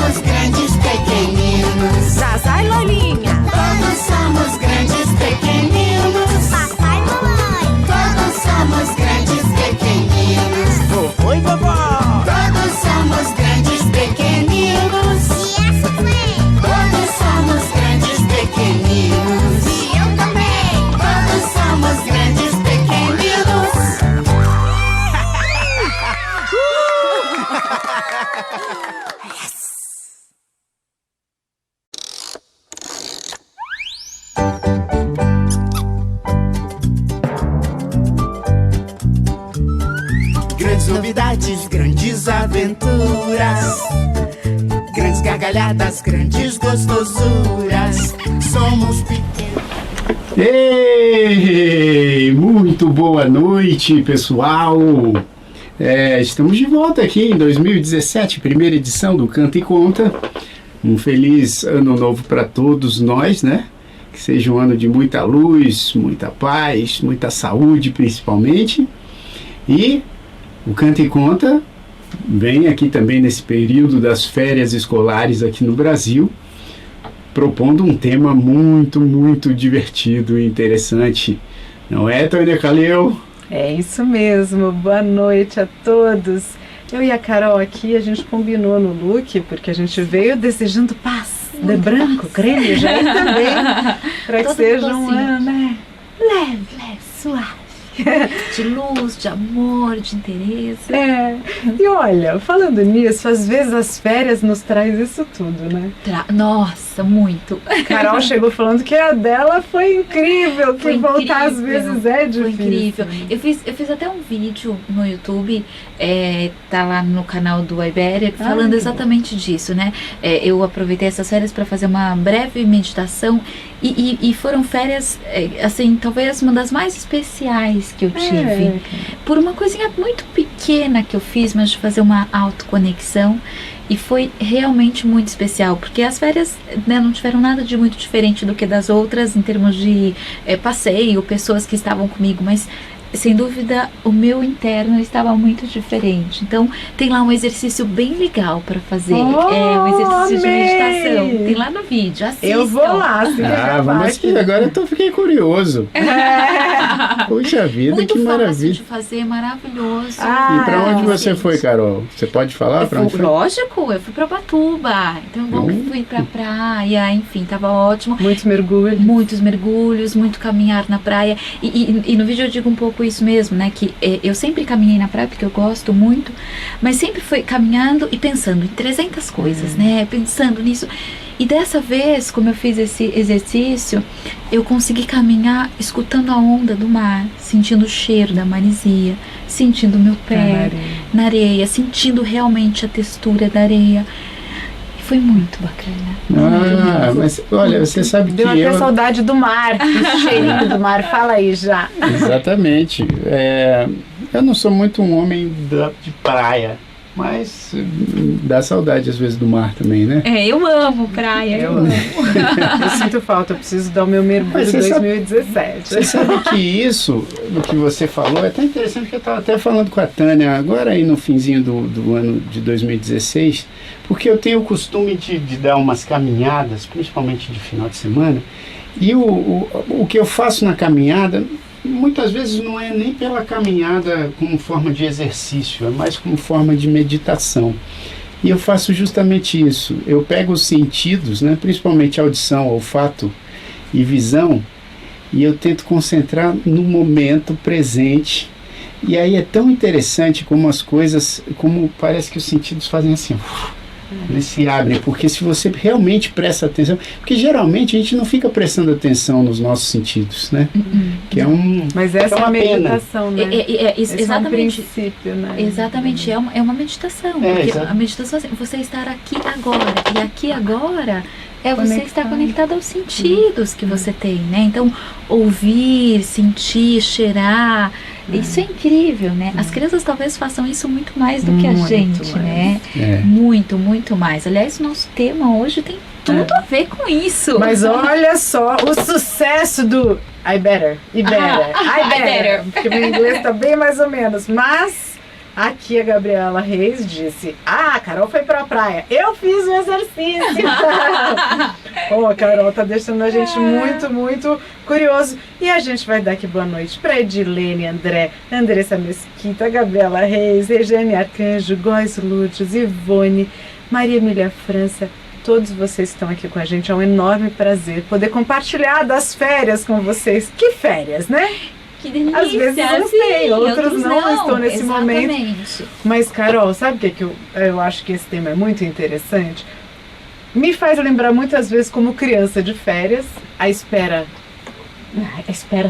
somos grandes pequeninos. Zazá e Lolinha. Todos somos grandes pequeninos. Papai e mamãe. Todos somos grandes pequeninos. Vovô e vovó. Todos somos grandes pequeninos. E essa foi. Todos somos grandes pequeninos. E eu também. Todos somos grandes pequeninos. Grandes novidades, grandes aventuras, grandes gargalhadas, grandes gostosuras. Somos pequenos. Ei, muito boa noite, pessoal. Estamos de volta aqui em 2017, primeira edição do Canta e Conta. Um feliz ano novo para todos nós, né? Que seja um ano de muita luz, muita paz, muita saúde, principalmente. E o Canta e Conta vem aqui também nesse período das férias escolares aqui no Brasil, propondo um tema muito, muito divertido e interessante. Não é, Tânia Calil? É isso mesmo, boa noite a todos. Eu e a Carol aqui, a gente combinou no look, porque a gente veio desejando paz, de branco, creme, já também, para que Todo seja um docinho. ano, né? Leve, suave. De luz, de amor, de interesse. E olha, falando nisso, às vezes as férias nos traz isso tudo, né? Nossa, muito. Carol chegou falando que a dela foi incrível, que Foi voltar às incrível, vezes é Foi difícil. incrível. Eu fiz até um vídeo no YouTube, tá lá no canal do Iberia, falando que exatamente disso, né? Eu aproveitei essas férias para fazer uma breve meditação e foram férias, assim, talvez uma das mais especiais que eu tive. Por uma coisinha muito pequena que eu fiz, mas de fazer uma autoconexão. E foi realmente muito especial, porque as férias, né, não tiveram nada de muito diferente do que das outras em termos de passeio, pessoas que estavam comigo, mas sem dúvida o meu interno estava muito diferente. Então tem lá um exercício bem legal para fazer, um exercício de amei! meditação. Tem lá no vídeo, assistam. Eu vou lá, Vamos aqui, agora fiquei curioso. Puxa vida, Muito que fácil maravilha. de fazer, maravilhoso. Ah, E para onde você gente. foi, Carol? Você pode falar para onde foi? Lógico, eu fui pra Ubatuba, então eu fui pra praia, enfim, tava ótimo. Muitos mergulhos. Muitos mergulhos, muito caminhar na praia. E no vídeo eu digo um pouco isso mesmo, né? Que eu sempre caminhei na praia porque eu gosto muito, mas sempre fui caminhando e pensando em 300 coisas, né? Pensando nisso. E dessa vez, como eu fiz esse exercício, eu consegui caminhar escutando a onda do mar, sentindo o cheiro da maresia, sentindo o meu pé na areia, sentindo realmente a textura da areia. Foi muito bacana. Mas olha, você sabe que Deu até eu... saudade do mar, do cheirinho do mar. Fala aí já. Exatamente. Eu não sou muito um homem de praia, mas dá saudade às vezes do mar também, né? Eu amo praia, eu amo. Eu sinto falta, eu preciso dar o meu mergulho Mas em você 2017. Você sabe que isso, do que você falou, é até interessante, que eu estava até falando com a Tânia agora aí no finzinho do ano de 2016, porque eu tenho o costume de dar umas caminhadas, principalmente de final de semana, e o que eu faço na caminhada, muitas vezes não é nem pela caminhada como forma de exercício, é mais como forma de meditação. E eu faço justamente isso. Eu pego os sentidos, né, principalmente audição, olfato e visão, e eu tento concentrar no momento presente. E aí é tão interessante como as coisas, como parece que os sentidos fazem assim, eles se abrem, porque se você realmente presta atenção, porque geralmente a gente não fica prestando atenção nos nossos sentidos, né? Que é um... Mas essa é uma pena. meditação, né? Esse é um Exatamente. princípio, né? Exatamente, é uma meditação. Porque exato. a meditação é assim, você estar aqui agora. E aqui agora é você Conectado. estar conectado aos sentidos que você tem, né? Então, ouvir, sentir, cheirar, isso é incrível, né? As crianças talvez façam isso muito mais do que a Muito gente, mais. né? Muito, muito mais. Aliás, o nosso tema hoje tem tudo a ver com isso. Mas olha só o sucesso do I better, I better, I better. Porque meu inglês tá bem mais ou menos. Mas Aqui a Gabriela Reis disse: a Carol foi pra praia, eu fiz o exercício. A Carol tá deixando a gente muito, muito curioso. E a gente vai dar aqui boa noite pra Edilene, André, Andressa Mesquita, Gabriela Reis, Regiane Arcanjo, Góis Lourdes, Ivone, Maria Emília França. Todos vocês estão aqui com a gente, é um enorme prazer poder compartilhar das férias com vocês. Que férias, né? Que delícia! Às vezes uns têm, outros não estão nesse momento. Exatamente. Mas, Carol, sabe o que eu acho que esse tema é muito interessante? Me faz lembrar muitas vezes como criança de férias, a espera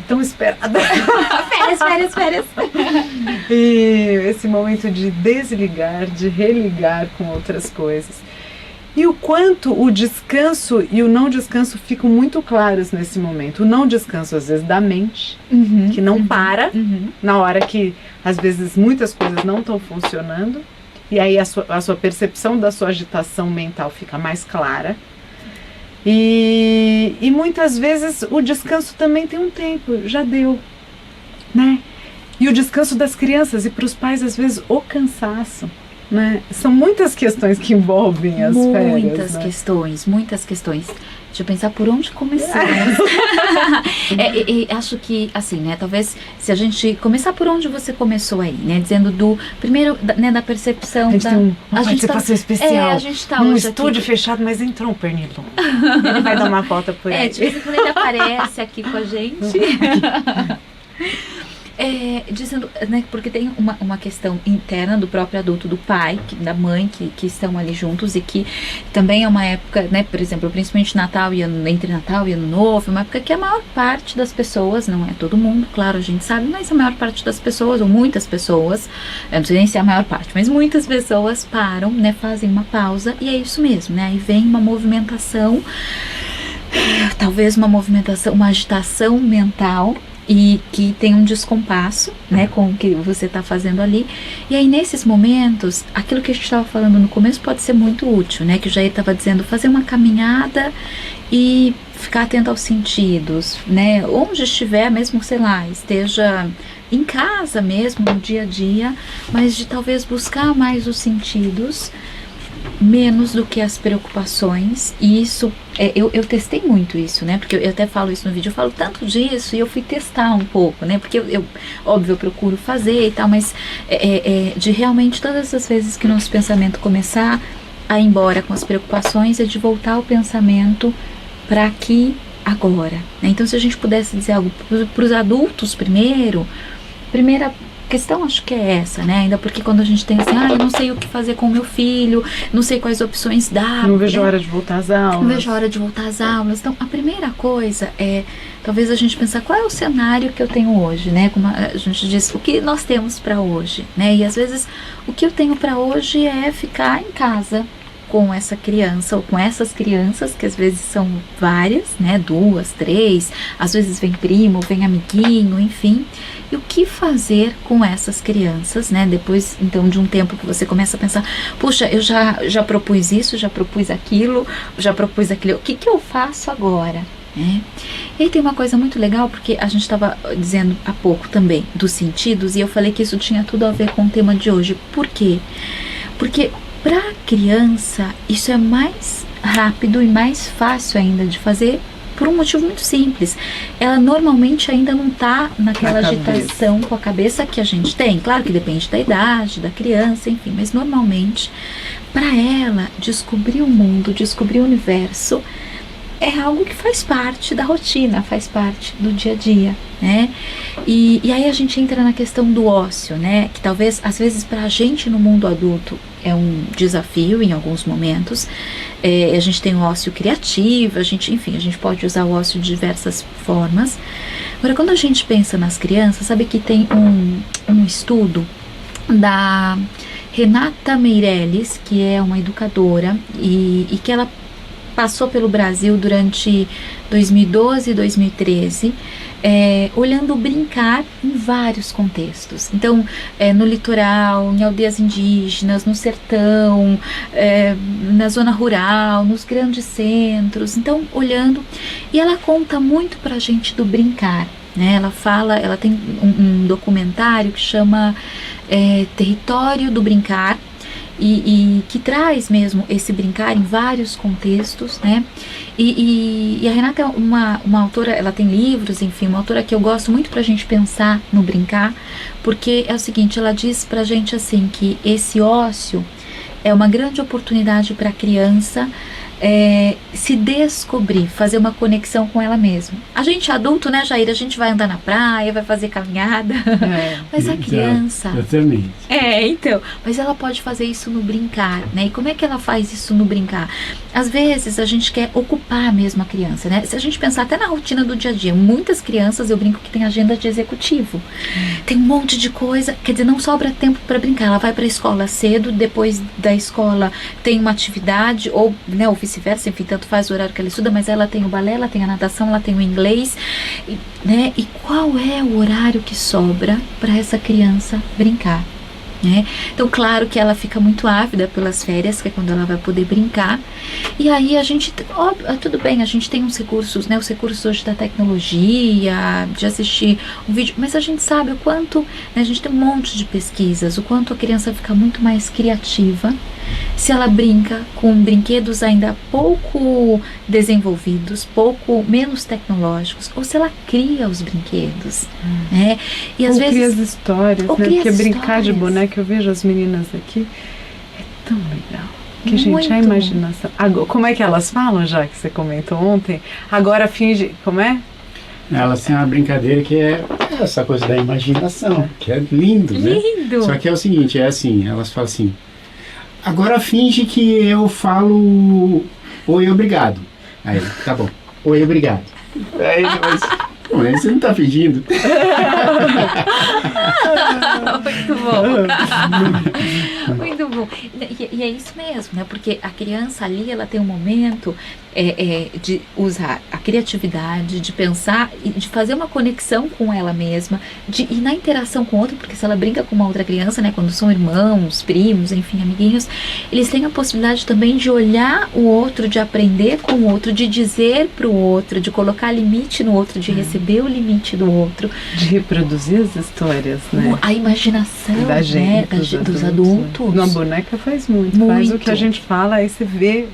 tão esperada. Férias. E esse momento de desligar, de religar com outras coisas. E o quanto o descanso e o não descanso ficam muito claros nesse momento. O não descanso, às vezes, da mente, que não para, na hora que, às vezes, muitas coisas não estão funcionando. E aí a sua percepção da sua agitação mental fica mais clara. E muitas vezes o descanso também tem um tempo, já deu, né? E o descanso das crianças e para os pais, às vezes, o cansaço. Né? São muitas questões que envolvem as férias. Muitas questões. Deixa eu pensar por onde começar. Acho que, assim, né? Talvez se a gente começar por onde você começou aí, né? Dizendo do primeiro, né? Da percepção. A gente tem uma participação especial. A gente tá num hoje estúdio aqui. Fechado, mas entrou um pernilongo. Ele vai dar uma volta por aí. De vez em quando ele aparece aqui com a gente. Dizendo, né, porque tem uma questão interna do próprio adulto, do pai, da mãe, que estão ali juntos e que também é uma época, né, por exemplo, principalmente entre Natal e Ano Novo, uma época que a maior parte das pessoas, não é todo mundo, claro, a gente sabe, mas a maior parte das pessoas, ou muitas pessoas, eu não sei nem se é a maior parte, mas muitas pessoas param, né, fazem uma pausa e é isso mesmo, né, aí vem uma movimentação, talvez uma agitação mental, e que tem um descompasso, né, com o que você está fazendo ali. E aí nesses momentos, aquilo que a gente estava falando no começo pode ser muito útil, né, que o Jair estava dizendo, fazer uma caminhada e ficar atento aos sentidos, né, onde estiver, mesmo, sei lá, esteja em casa mesmo, no dia a dia, mas de talvez buscar mais os sentidos, menos do que as preocupações. E isso, eu testei muito isso, né, porque eu até falo isso no vídeo, eu falo tanto disso e eu fui testar um pouco, né, porque óbvio, eu procuro fazer e tal, mas de realmente todas as vezes que o nosso pensamento começar a ir embora com as preocupações, é de voltar o pensamento para aqui, agora, né? Então se a gente pudesse dizer algo para os adultos primeira questão, acho que é essa, né? Ainda porque quando a gente tem assim, eu não sei o que fazer com o meu filho, não sei quais opções dar. Não vejo a hora de voltar às aulas. Não vejo a hora de voltar às aulas. Então, a primeira coisa é, talvez a gente pensar qual é o cenário que eu tenho hoje, né? Como a gente diz, o que nós temos para hoje, né? E às vezes, o que eu tenho para hoje é ficar em casa com essa criança ou com essas crianças, que às vezes são várias, né, 2, 3, às vezes vem primo, vem amiguinho, enfim. E o que fazer com essas crianças, né? Depois, então, de um tempo que você começa a pensar, puxa, eu já propus isso, já propus aquilo, já propus aquilo, o que eu faço agora? Né? E aí tem uma coisa muito legal, porque a gente estava dizendo há pouco também dos sentidos, e eu falei que isso tinha tudo a ver com o tema de hoje. Por quê? Porque para a criança, isso é mais rápido e mais fácil ainda de fazer por um motivo muito simples. Ela normalmente ainda não está naquela agitação com a cabeça que a gente tem. Claro que depende da idade, da criança, enfim. Mas normalmente, para ela, descobrir o mundo, descobrir o universo, é algo que faz parte da rotina, faz parte do dia a dia, né? E aí a gente entra na questão do ócio, né? Que talvez, às vezes, para a gente no mundo adulto é um desafio em alguns momentos. A gente tem o ócio criativo, a gente pode usar o ócio de diversas formas. Agora, quando a gente pensa nas crianças, sabe que tem um estudo da Renata Meirelles, que é uma educadora, e que ela passou pelo Brasil durante 2012 e 2013, olhando o brincar em vários contextos. Então, no litoral, em aldeias indígenas, no sertão, na zona rural, nos grandes centros. Então, olhando, e ela conta muito pra gente do brincar, né? Ela tem um documentário que chama território do brincar, e que traz mesmo esse brincar em vários contextos, né? E a Renata é uma autora, ela tem livros, enfim, uma autora que eu gosto muito pra gente pensar no brincar, porque é o seguinte, ela diz pra gente assim, que esse ócio é uma grande oportunidade para a criança se descobrir, fazer uma conexão com ela mesma. A gente adulto, né, Jair, a gente vai andar na praia, vai fazer caminhada, mas a criança... Exatamente. Então, mas ela pode fazer isso no brincar, né? E como é que ela faz isso no brincar? Às vezes a gente quer ocupar mesmo a criança, né? Se a gente pensar até na rotina do dia a dia, muitas crianças, eu brinco que tem agenda de executivo. Tem um monte de coisa, quer dizer, não sobra tempo para brincar. Ela vai para a escola cedo, depois da escola tem uma atividade, ou, né, ou vice-versa, enfim, tanto faz o horário que ela estuda, mas ela tem o balé, ela tem a natação, ela tem o inglês, né? E qual é o horário que sobra para essa criança brincar? Então, claro que ela fica muito ávida pelas férias, que é quando ela vai poder brincar. E aí a gente, tudo bem, a gente tem uns recursos, né? Os recursos hoje da tecnologia, de assistir um vídeo, mas a gente sabe o quanto, né, a gente tem um monte de pesquisas, o quanto a criança fica muito mais criativa se ela brinca com brinquedos ainda pouco desenvolvidos, pouco menos tecnológicos, ou se ela cria os brinquedos, né? E às ou vezes cria as histórias, né? Porque brincar de boneca, eu vejo as meninas aqui, é tão legal. Que, gente, a imaginação. Agora, como é que elas falam, já que você comentou ontem? Agora finge. Como é? Elas têm uma brincadeira que é essa coisa da imaginação, que é lindo, né? Lindo! Só que é o seguinte, é assim, elas falam assim, agora finge que eu falo oi, obrigado. Aí, tá bom, oi, obrigado. Aí, mas você não tá pedindo. Muito bom. Muito bom. E é isso mesmo, né? Porque a criança ali, ela tem um momento de usar a criatividade, de pensar e de fazer uma conexão com ela mesma, e na interação com o outro, porque se ela brinca com uma outra criança, né? Quando são irmãos, primos, enfim, amiguinhos, eles têm a possibilidade também de olhar o outro, de aprender com o outro, de dizer pro outro, de colocar limite no outro, de receber o limite do outro. De reproduzir as histórias, né? A imaginação, da gente, né? Dos adultos. Uma boneca faz muito. Faz o que a gente fala, aí você vê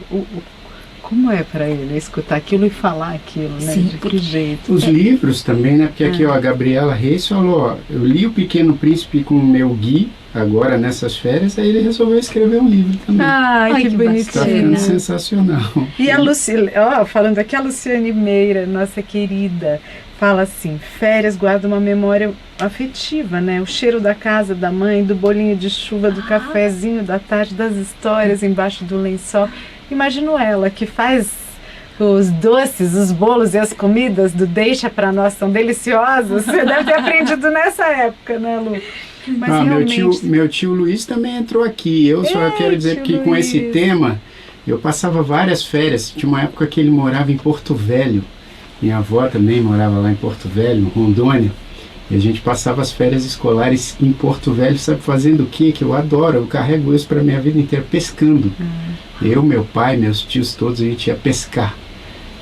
como é para ele escutar aquilo e falar aquilo, né? Sim, de que jeito. Os livros também, né? Porque aqui, ó, a Gabriela Reis falou, ó, eu li O Pequeno Príncipe com o meu Gui, agora nessas férias, aí ele resolveu escrever um livro também. Ai, que Tá bonitinho. ficando sensacional. E a Luciane, ó, falando aqui, a Luciane Meira, nossa querida, fala assim, férias guarda uma memória afetiva, né? O cheiro da casa da mãe, do bolinho de chuva, do cafezinho da tarde, das histórias embaixo do lençol. Imagino ela que faz os doces, os bolos e as comidas do Deixa Pra Nós, são deliciosas. Você deve ter aprendido nessa época, né, Lu? Mas realmente... meu tio Luiz também entrou aqui. Eu só quero dizer que com esse tema, eu passava várias férias. Tinha uma época que ele morava em Porto Velho. Minha avó também morava lá em Porto Velho, Rondônia. E a gente passava as férias escolares em Porto Velho, sabe, fazendo o quê? Que eu adoro, eu carrego isso para minha vida inteira, pescando. Eu, meu pai, meus tios todos, a gente ia pescar.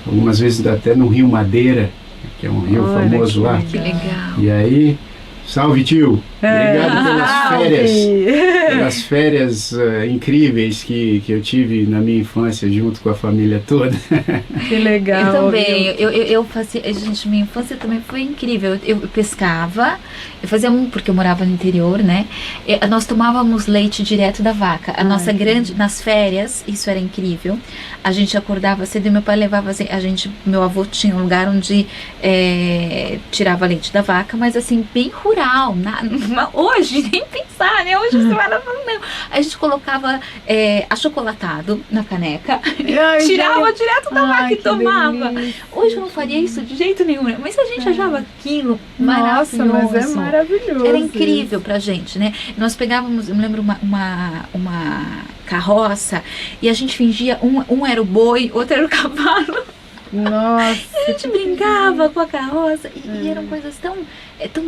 Algumas vezes até no Rio Madeira, que é um rio famoso lá. Que legal. E aí, salve tio! Obrigado pelas férias. Pelas férias incríveis que eu tive na minha infância junto com a família toda. Que legal. Eu também, eu fazia, gente, minha infância também foi incrível. Eu pescava, eu fazia porque eu morava no interior, né? Nós tomávamos leite direto da vaca. A nossa grande, nas férias, isso era incrível. A gente acordava cedo e meu pai levava, meu avô tinha um lugar onde tirava leite da vaca, mas assim, bem rural, hoje, nem pensar, né? Hoje você vai lá e fala, não. A gente colocava achocolatado na caneca, tirava direto da vaca e tomava. Delícia. Hoje eu não faria isso de jeito nenhum, né? Mas a gente achava aquilo maravilhoso. Nossa, mas é maravilhoso. Era incrível pra gente, né? Nós pegávamos, eu me lembro, uma carroça e a gente fingia, um era o boi, outro era o cavalo. Nossa, A gente brincava com a carroça e eram coisas tão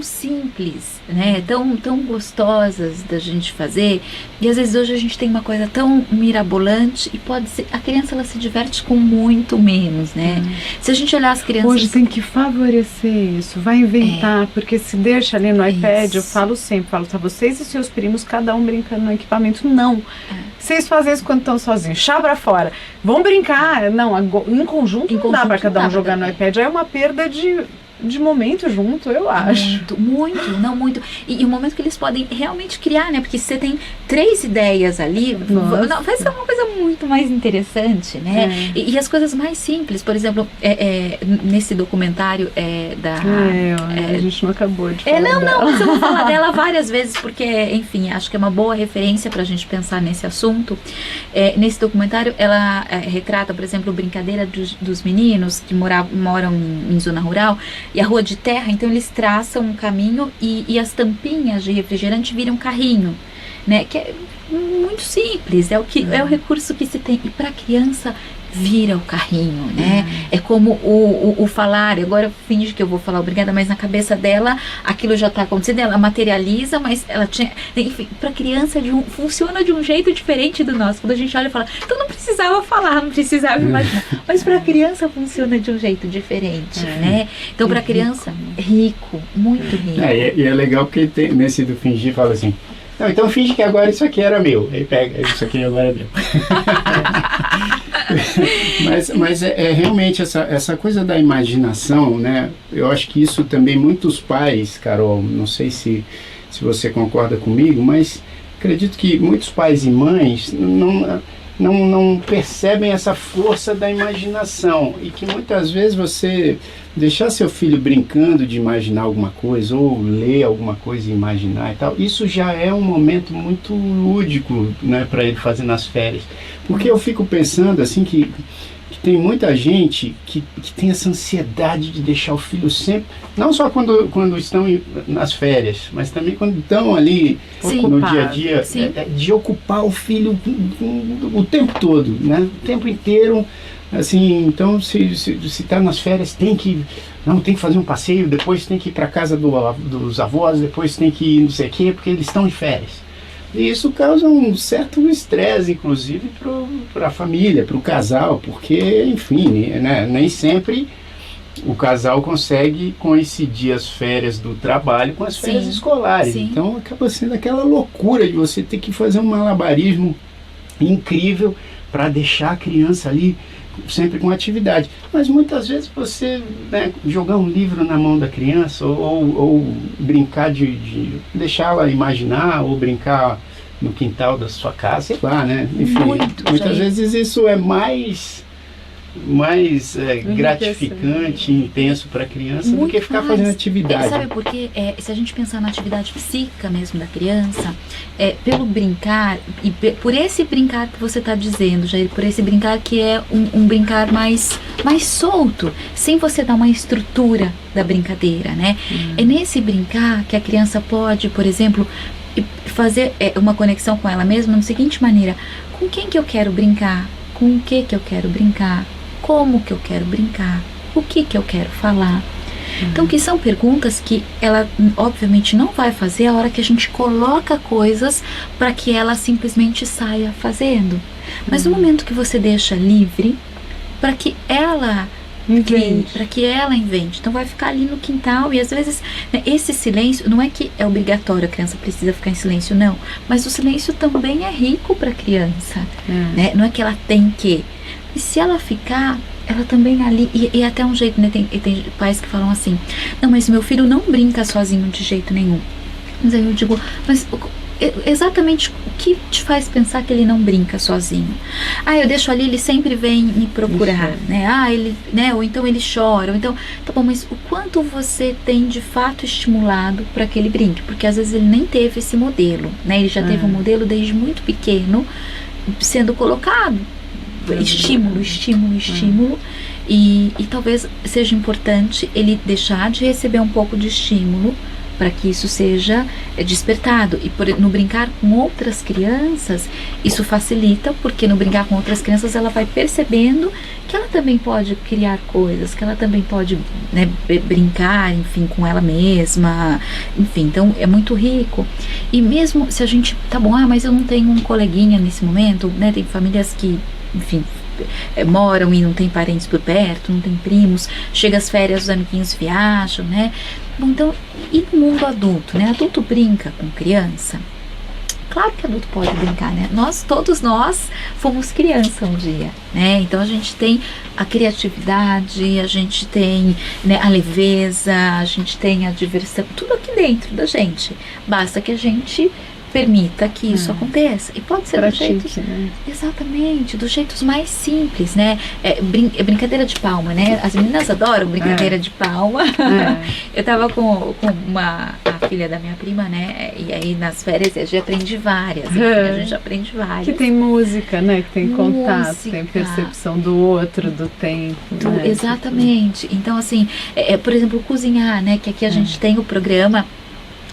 simples, né? Tão gostosas da gente fazer. E às vezes hoje a gente tem uma coisa tão mirabolante e pode ser, a criança ela se diverte com muito menos, né? Se a gente olhar as crianças... hoje tem que favorecer isso, vai inventar, porque se deixa ali no iPad, eu falo sempre, tá vocês e seus primos, cada um brincando no equipamento, não. Vocês fazem isso quando estão sozinhos, chá pra fora, vão brincar, não, em conjunto não dá pra cada um jogar no iPad, aí é uma perda de momento junto, eu acho. Muito. E o momento que eles podem realmente criar, né? Porque se você tem 3 ideias ali, vai ser uma coisa muito mais interessante, né? E as coisas mais simples, por exemplo, nesse documentário a gente não acabou de falar não, mas eu vou falar dela várias vezes, porque, enfim, acho que é uma boa referência pra gente pensar nesse assunto. Nesse documentário, ela retrata, por exemplo, brincadeira dos meninos que moram em zona rural, e a rua de terra, então eles traçam um caminho e as tampinhas de refrigerante viram carrinho, né? Que é muito simples, é o recurso que se tem. E para a criança vira o carrinho, né? É como o falar, agora eu finge que eu vou falar obrigada, mas na cabeça dela aquilo já está acontecendo, ela materializa, mas ela tinha, enfim, para criança funciona de um jeito diferente do nosso. Quando a gente olha e fala, então não precisava falar, não precisava imaginar, mas para criança funciona de um jeito diferente, né? Então para criança rico, muito rico. E é legal porque nesse do fingir fala assim, não, então finge que agora isso aqui era meu. Aí pega, isso aqui agora é meu. mas realmente essa coisa da imaginação, né? Eu acho que isso também muitos pais, Carol, não sei se você concorda comigo, mas acredito que muitos pais e mães não percebem essa força da imaginação e que muitas vezes você deixar seu filho brincando de imaginar alguma coisa ou ler alguma coisa e imaginar e tal, isso já é um momento muito lúdico, né, para ele fazer nas férias, porque eu fico pensando assim que tem muita gente que tem essa ansiedade de deixar o filho sempre, não só quando estão nas férias, mas também quando estão ali no dia a dia, de ocupar o filho o tempo todo, né? O tempo inteiro, assim, então se está nas férias tem que fazer um passeio, depois tem que ir para casa dos avós, depois tem que ir não sei o quê, porque eles estão de férias. E isso causa um certo estresse, inclusive, para a família, para o casal, porque, enfim, né, nem sempre o casal consegue coincidir as férias do trabalho com as férias escolares. Então acaba sendo aquela loucura de você ter que fazer um malabarismo incrível para deixar a criança ali sempre com atividade. Mas muitas vezes você, né, jogar um livro na mão da criança ou brincar de deixá-la imaginar ou brincar no quintal da sua casa, sei lá, né? Enfim, muitas vezes isso é mais gratificante e intenso para a criança do que ficar fazendo atividade. Sabe por quê? Se a gente pensar na atividade psíquica mesmo da criança, pelo brincar, e por esse brincar que você está dizendo, Jair, por esse brincar que é um brincar mais solto, sem você dar uma estrutura da brincadeira, né? É nesse brincar que a criança pode, por exemplo, fazer uma conexão com ela mesma da seguinte maneira: com quem que eu quero brincar? Com o que eu quero brincar? Como que eu quero brincar? O que eu quero falar? Então, que são perguntas que ela obviamente não vai fazer a hora que a gente coloca coisas para que ela simplesmente saia fazendo. Mas no momento que você deixa livre, para que ela invente. Então vai ficar ali no quintal e às vezes, né, esse silêncio, não é que é obrigatório, a criança precisa ficar em silêncio, não. Mas o silêncio também é rico para a criança, né? Não é que ela tem que. E se ela ficar, ela também ali, e até um jeito, né? Tem pais que falam assim, não, mas meu filho não brinca sozinho de jeito nenhum. Mas aí eu digo, mas exatamente o que te faz pensar que ele não brinca sozinho? Eu deixo ali, ele sempre vem me procurar, né? Ele, né? Ou então ele chora, ou então, tá bom, mas o quanto você tem de fato estimulado para que ele brinque? Porque às vezes ele nem teve esse modelo, né? Ele já teve um modelo desde muito pequeno sendo colocado. Estímulo. E talvez seja importante ele deixar de receber um pouco de estímulo para que isso seja despertado. E no brincar com outras crianças, isso facilita, porque no brincar com outras crianças ela vai percebendo que ela também pode criar coisas, que ela também pode, né, brincar, enfim, com ela mesma, enfim, então é muito rico. E mesmo se a gente, tá bom, mas eu não tenho um coleguinha nesse momento, né, tem famílias que, enfim, moram e não tem parentes por perto, não tem primos, chega as férias, os amiguinhos viajam, né? Bom, então, e no mundo adulto, né? Adulto brinca com criança? Claro que adulto pode brincar, né? Todos nós fomos criança um dia, né? Então a gente tem a criatividade, a gente tem, né, a leveza, a gente tem a diversão, tudo aqui dentro da gente. Basta que a gente permita que isso aconteça. E pode ser do jeito, né? Exatamente, dos jeitos mais simples, né? Brincadeira de palma, né? As meninas adoram brincadeira de palma. Eu tava com a filha da minha prima, né? E aí nas férias eu já aprendi várias. Enfim, a gente aprende várias. Que tem música, né? Que tem contato, Música. tem percepção do outro, do tempo. Né? Exatamente. Então, assim, por exemplo, cozinhar, né? Que aqui a gente tem o programa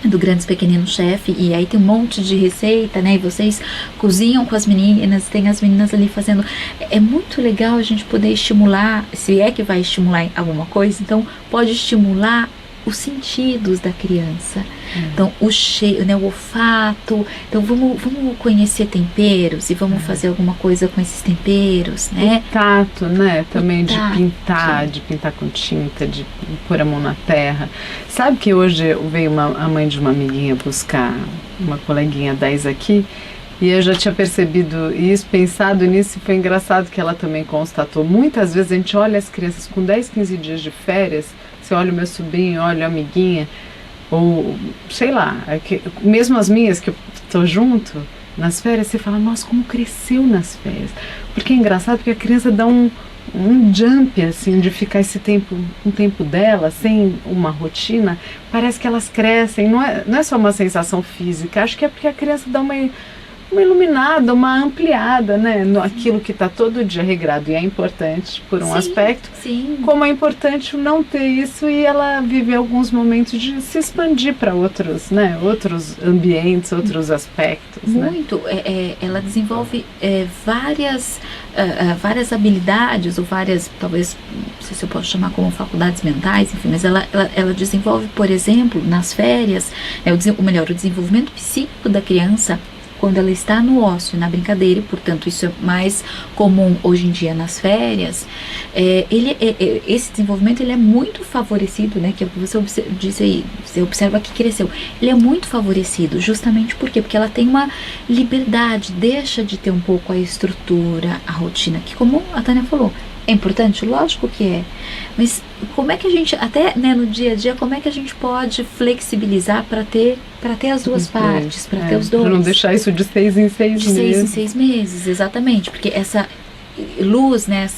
do Grandes Pequeninos Chef, e aí tem um monte de receita, né, e vocês cozinham com as meninas, tem as meninas ali fazendo, é muito legal a gente poder estimular, se é que vai estimular alguma coisa, então pode estimular os sentidos da criança, então o cheiro, né, o olfato, então vamos conhecer temperos e vamos fazer alguma coisa com esses temperos, né? O tato, né, também tato. de pintar com tinta, de pôr a mão na terra. Sabe que hoje veio a mãe de uma amiguinha buscar uma coleguinha 10 aqui, e eu já tinha percebido isso, pensado nisso, e foi engraçado que ela também constatou. Muitas vezes a gente olha as crianças com 10, 15 dias de férias, você olha o meu sobrinho, olha a amiguinha, ou sei lá, mesmo as minhas que eu tô junto, nas férias, você fala, nossa, como cresceu nas férias. Porque é engraçado, porque a criança dá um jump, assim, de ficar um tempo dela, sem uma rotina, parece que elas crescem, não é só uma sensação física, acho que é porque a criança dá uma iluminada, uma ampliada, né, aquilo que está todo dia regrado, e é importante por um aspecto, como é importante não ter isso e ela viver alguns momentos de se expandir para outros, né, outros ambientes, outros aspectos. Muito, né? Ela desenvolve várias habilidades, ou várias, talvez, não sei se eu posso chamar como faculdades mentais, enfim, mas ela desenvolve, por exemplo, nas férias, o desenvolvimento psíquico da criança, quando ela está no ócio, na brincadeira, e portanto isso é mais comum hoje em dia nas férias, esse desenvolvimento ele é muito favorecido, né, que é o que você disse aí, você observa que cresceu, ele é muito favorecido, justamente por quê? Porque ela tem uma liberdade, deixa de ter um pouco a estrutura, a rotina, que como a Tânia falou, é importante? Lógico que é. Mas como é que a gente, até, né, no dia a dia, como é que a gente pode flexibilizar para ter as duas partes, para ter os dois? Para não deixar isso de 6 em 6 meses. De 6 em 6 meses, exatamente. Porque essa luz, né,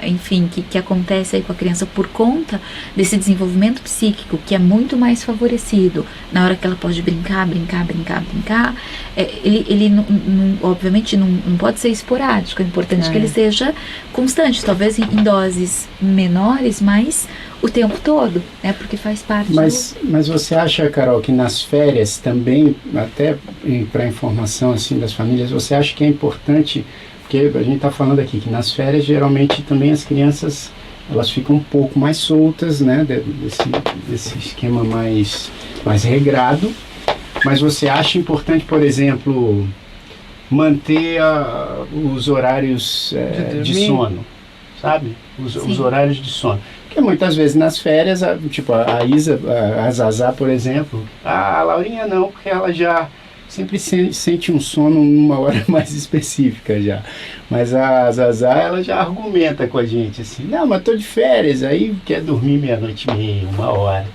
enfim, que acontece aí com a criança por conta desse desenvolvimento psíquico, que é muito mais favorecido na hora que ela pode brincar, ele não, obviamente não pode ser esporádico, é importante que ele seja constante, talvez em doses menores, mas o tempo todo, né, porque faz parte mas você acha, Carol, que nas férias também, até para informação assim das famílias, você acha que é importante? Porque a gente está falando aqui que nas férias geralmente também as crianças elas ficam um pouco mais soltas, né, desse esquema mais regrado, mas você acha importante, por exemplo, manter os horários de sono, sabe? Os horários de sono. Porque muitas vezes nas férias, tipo a Isa, a Zazá, por exemplo, a Laurinha não, porque ela já sempre sente um sono numa hora mais específica já. Mas a Zazá, ela já argumenta com a gente assim, não, mas tô de férias, aí quer dormir 00:30, 1h.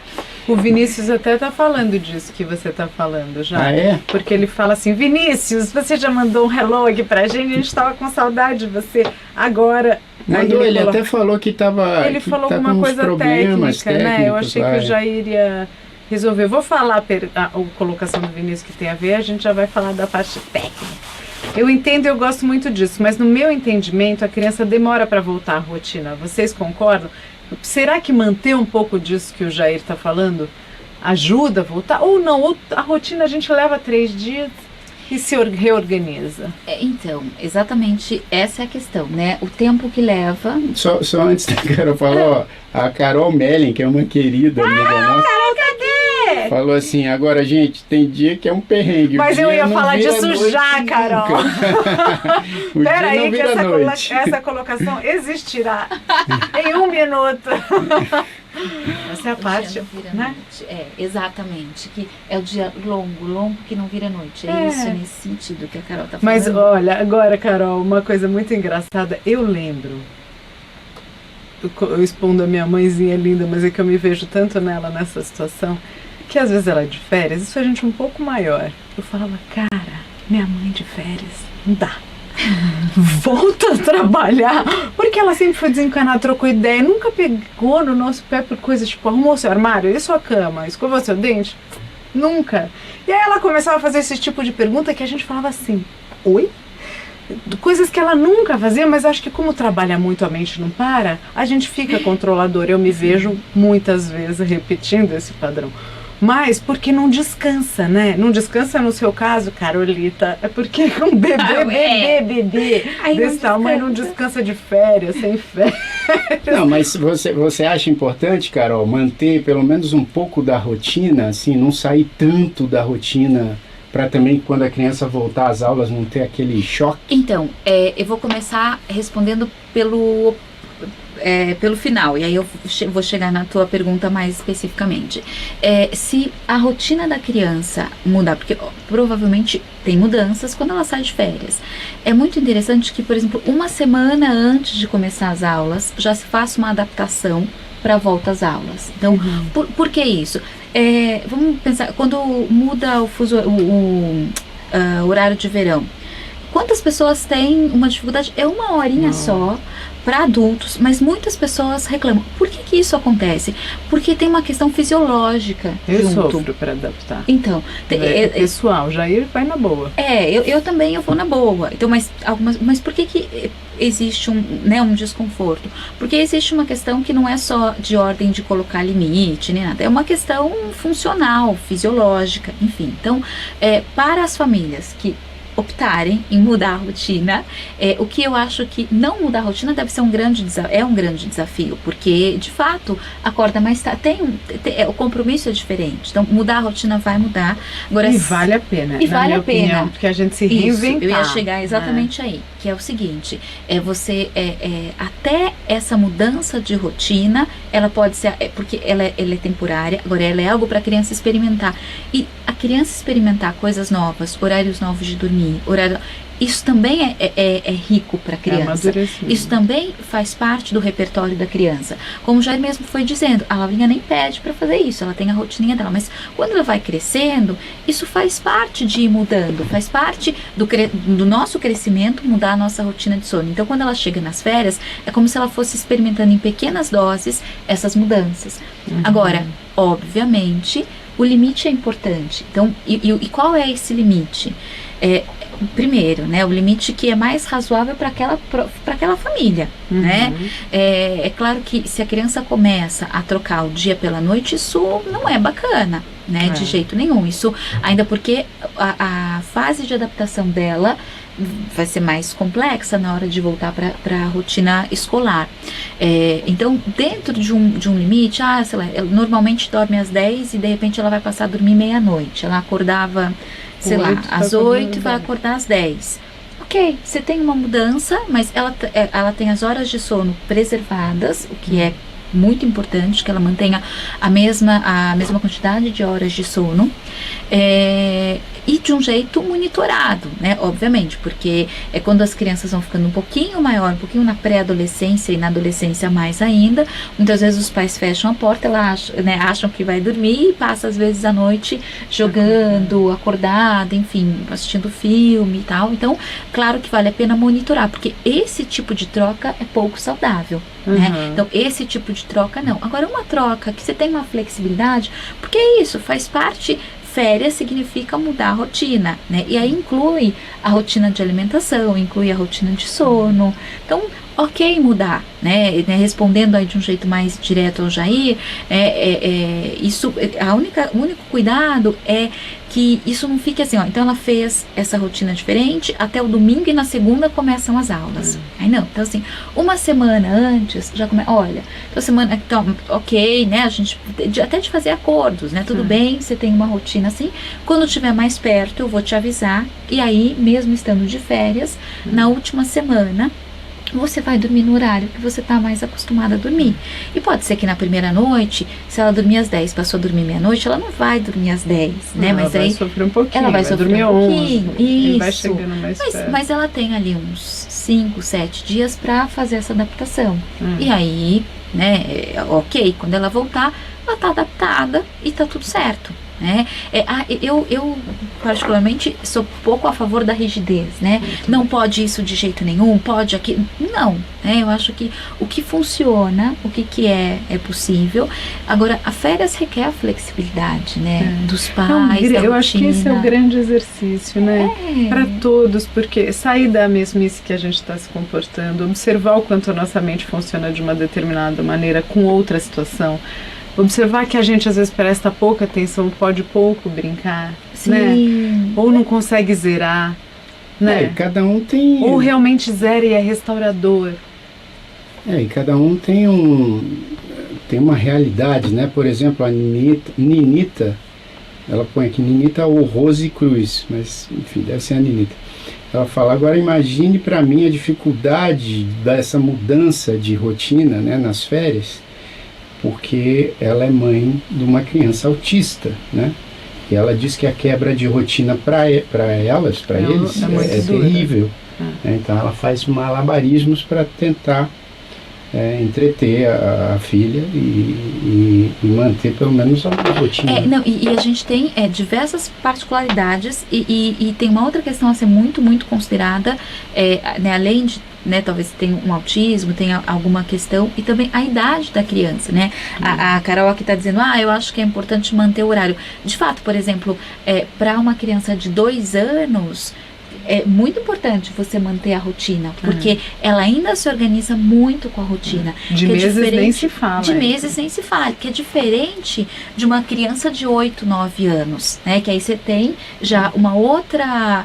O Vinícius até tá falando disso que você tá falando já. Ah, é? Porque ele fala assim, Vinícius, você já mandou um hello aqui pra gente, a gente tava com saudade de você agora. Mandou, ele até falou que tava Ele falou tá alguma com uns coisa problemas técnica, né? Eu achei que vai. eu já iria resolver. Vou falar a colocação do Vinícius que tem a ver, a gente já vai falar da parte técnica. Eu entendo e eu gosto muito disso, mas no meu entendimento a criança demora para voltar à rotina. Vocês concordam? Será que manter um pouco disso que o Jair está falando ajuda a voltar, ou não, ou a rotina a gente leva 3 dias e se reorganiza. Então, exatamente essa é a questão, né? O tempo que leva. Só antes da Carol falar, ó, a Carol Mellen, que é uma querida amiga nossa, Carol, cadê? falou assim, agora, gente, tem dia que é um perrengue. o Mas eu dia ia não falar vira disso noite já, nunca. Carol. O dia Peraí, não que vira noite. essa colocação existirá em 1 minuto. Essa é a parte, O dia não vira né? noite. É, exatamente. Que é o dia longo que não vira noite. É, É. isso nesse sentido que a Carol tá falando. Mas olha, agora, Carol, uma coisa muito engraçada. Eu lembro, eu expondo a minha mãezinha linda, mas é que eu me vejo tanto nela nessa situação, que às vezes ela é de férias, isso a gente um pouco maior. Eu falava, cara, minha mãe de férias, não dá. Volta a trabalhar, porque ela sempre foi desencanada, trocou ideia, nunca pegou no nosso pé por coisas tipo, arrumou seu armário, e sua cama, escovou seu dente? Nunca. E aí ela começava a fazer esse tipo de pergunta que a gente falava assim, oi? Coisas que ela nunca fazia, mas acho que como trabalha muito, a mente não para, a gente fica controlador. Eu me vejo muitas vezes repetindo esse padrão. Mas porque não descansa, né? Não descansa no seu caso, Carolita. É porque um bebê Aí não desse tamanho não descansa de férias, sem férias. Não, mas você acha importante, Carol, manter pelo menos um pouco da rotina, assim, não sair tanto da rotina, para também quando a criança voltar às aulas não ter aquele choque? Então, eu vou começar respondendo pelo final, e aí eu vou chegar na tua pergunta mais especificamente. Se a rotina da criança mudar, porque provavelmente tem mudanças quando ela sai de férias. É muito interessante que, por exemplo, uma semana antes de começar as aulas, já se faça uma adaptação para a volta às aulas. Então, por que isso? Vamos pensar, quando muda o horário de verão, quantas pessoas têm uma dificuldade? É 1 horinha só para adultos, mas muitas pessoas reclamam. Por que isso acontece? Porque tem uma questão fisiológica Eu junto. sofro para adaptar. Então, Pessoal, Jair vai na boa. eu também eu vou na boa. Então, mas por que existe um desconforto? Porque existe uma questão que não é só de ordem de colocar limite, nem nada. É uma questão funcional, fisiológica, enfim. Então, para as famílias que optarem em mudar a rotina, o que eu acho que não mudar a rotina deve ser um grande desafio, porque de fato acorda mais tarde, o compromisso é diferente, então mudar a rotina vai mudar. Agora, E vale a pena, e na vale minha a pena. opinião, porque a gente se isso, reinventar. eu ia chegar exatamente aí, que é o seguinte, você até essa mudança de rotina, ela pode ser, porque ela é temporária, agora ela é algo para a criança experimentar, e a criança experimentar coisas novas, horários novos de dormir, isso também é rico para a criança. amadurecimento. Isso também faz parte do repertório da criança. Como já mesmo foi dizendo, a Laurinha nem pede para fazer isso, ela tem a rotininha dela, mas quando ela vai crescendo, isso faz parte de ir mudando, faz parte do nosso crescimento, mudar a nossa rotina de sono. Então, quando ela chega nas férias, é como se ela fosse experimentando em pequenas doses essas mudanças. Agora, obviamente, o limite é importante. Então, e qual é esse limite? Primeiro, né, o limite que é mais razoável para aquela família, né? É claro que se a criança começa a trocar o dia pela noite, isso não é bacana, né? De jeito nenhum. Isso, ainda porque a fase de adaptação dela vai ser mais complexa na hora de voltar para a rotina escolar. Então, dentro de um limite, sei lá, ela normalmente dorme às 10 e de repente ela vai passar a dormir meia-noite. Ela acordava, sei lá, às 8 e vai acordar às 10. Ok, você tem uma mudança, mas ela tem as horas de sono preservadas, o que é muito importante, que ela mantenha a mesma quantidade de horas de sono, e de um jeito monitorado, né? Obviamente, porque é quando as crianças vão ficando um pouquinho maior, um pouquinho na pré-adolescência e na adolescência mais ainda, muitas vezes os pais fecham a porta, acham que vai dormir e passa às vezes a noite jogando, acordada, enfim, assistindo filme e tal. Então, claro que vale a pena monitorar, porque esse tipo de troca é pouco saudável, né? Então, esse tipo de troca não. Agora, uma troca que você tem uma flexibilidade, porque é isso, faz parte. Férias significa mudar a rotina, né? E aí inclui a rotina de alimentação, inclui a rotina de sono. Então, ok mudar, né? Respondendo aí de um jeito mais direto ao Jair, isso, o único cuidado é que isso não fique assim, ó, então ela fez essa rotina diferente, até o domingo e na segunda começam as aulas. Aí não, então assim, uma semana antes, já começa, olha, então semana, então, ok, né, a gente, até de fazer acordos, né, tudo bem, você tem uma rotina assim, quando estiver mais perto eu vou te avisar, e aí, mesmo estando de férias, na última semana, você vai dormir no horário que você está mais acostumada a dormir. E pode ser que na primeira noite, se ela dormir às 10, passou a dormir meia-noite, ela não vai dormir às 10, né? Mas aí vai sofrer um pouquinho. Ela vai sofrer dormir um pouquinho. 11, e vai Isso. chegando mais perto. Mas ela tem ali uns 5, 7 dias para fazer essa adaptação. E aí, né, ok, quando ela voltar, ela está adaptada e está tudo certo. Né? Eu particularmente sou pouco a favor da rigidez, né? Não pode isso de jeito nenhum, pode aquilo, não, né? Eu acho que o que funciona, o que é possível. Agora, a férias requer a flexibilidade, né? Dos pais, da eu acho que esse é o rotina. grande exercício, né? Para todos, porque sair da mesmice que a gente está se comportando, observar o quanto a nossa mente funciona de uma determinada maneira com outra situação. Observar que a gente às vezes presta pouca atenção, pode pouco brincar, Sim. né? Ou não consegue zerar, né? Cada um tem... Ou realmente zera e é restaurador. E cada um tem uma realidade, né? Por exemplo, a Ninita, ela põe aqui Ninita ou Rose Cruz, mas enfim, deve ser a Ninita. Ela fala, agora imagine para mim a dificuldade dessa mudança de rotina, né, nas férias, porque ela é mãe de uma criança autista, né? E ela diz que a quebra de rotina para eles é terrível. Então ela faz malabarismos para tentar entreter a filha e manter pelo menos a rotina. E a gente tem diversas particularidades e tem uma outra questão a ser muito, muito considerada, né, além de, né, talvez tenha um autismo, tenha alguma questão, e também a idade da criança, né? A Carol aqui está dizendo, eu acho que é importante manter o horário. De fato, por exemplo, para uma criança de 2 anos, é muito importante você manter a rotina, porque ela ainda se organiza muito com a rotina. De meses nem se fala. De meses nem se fala, que é diferente de uma criança de 8, 9 anos, né? Que aí você tem já uma outra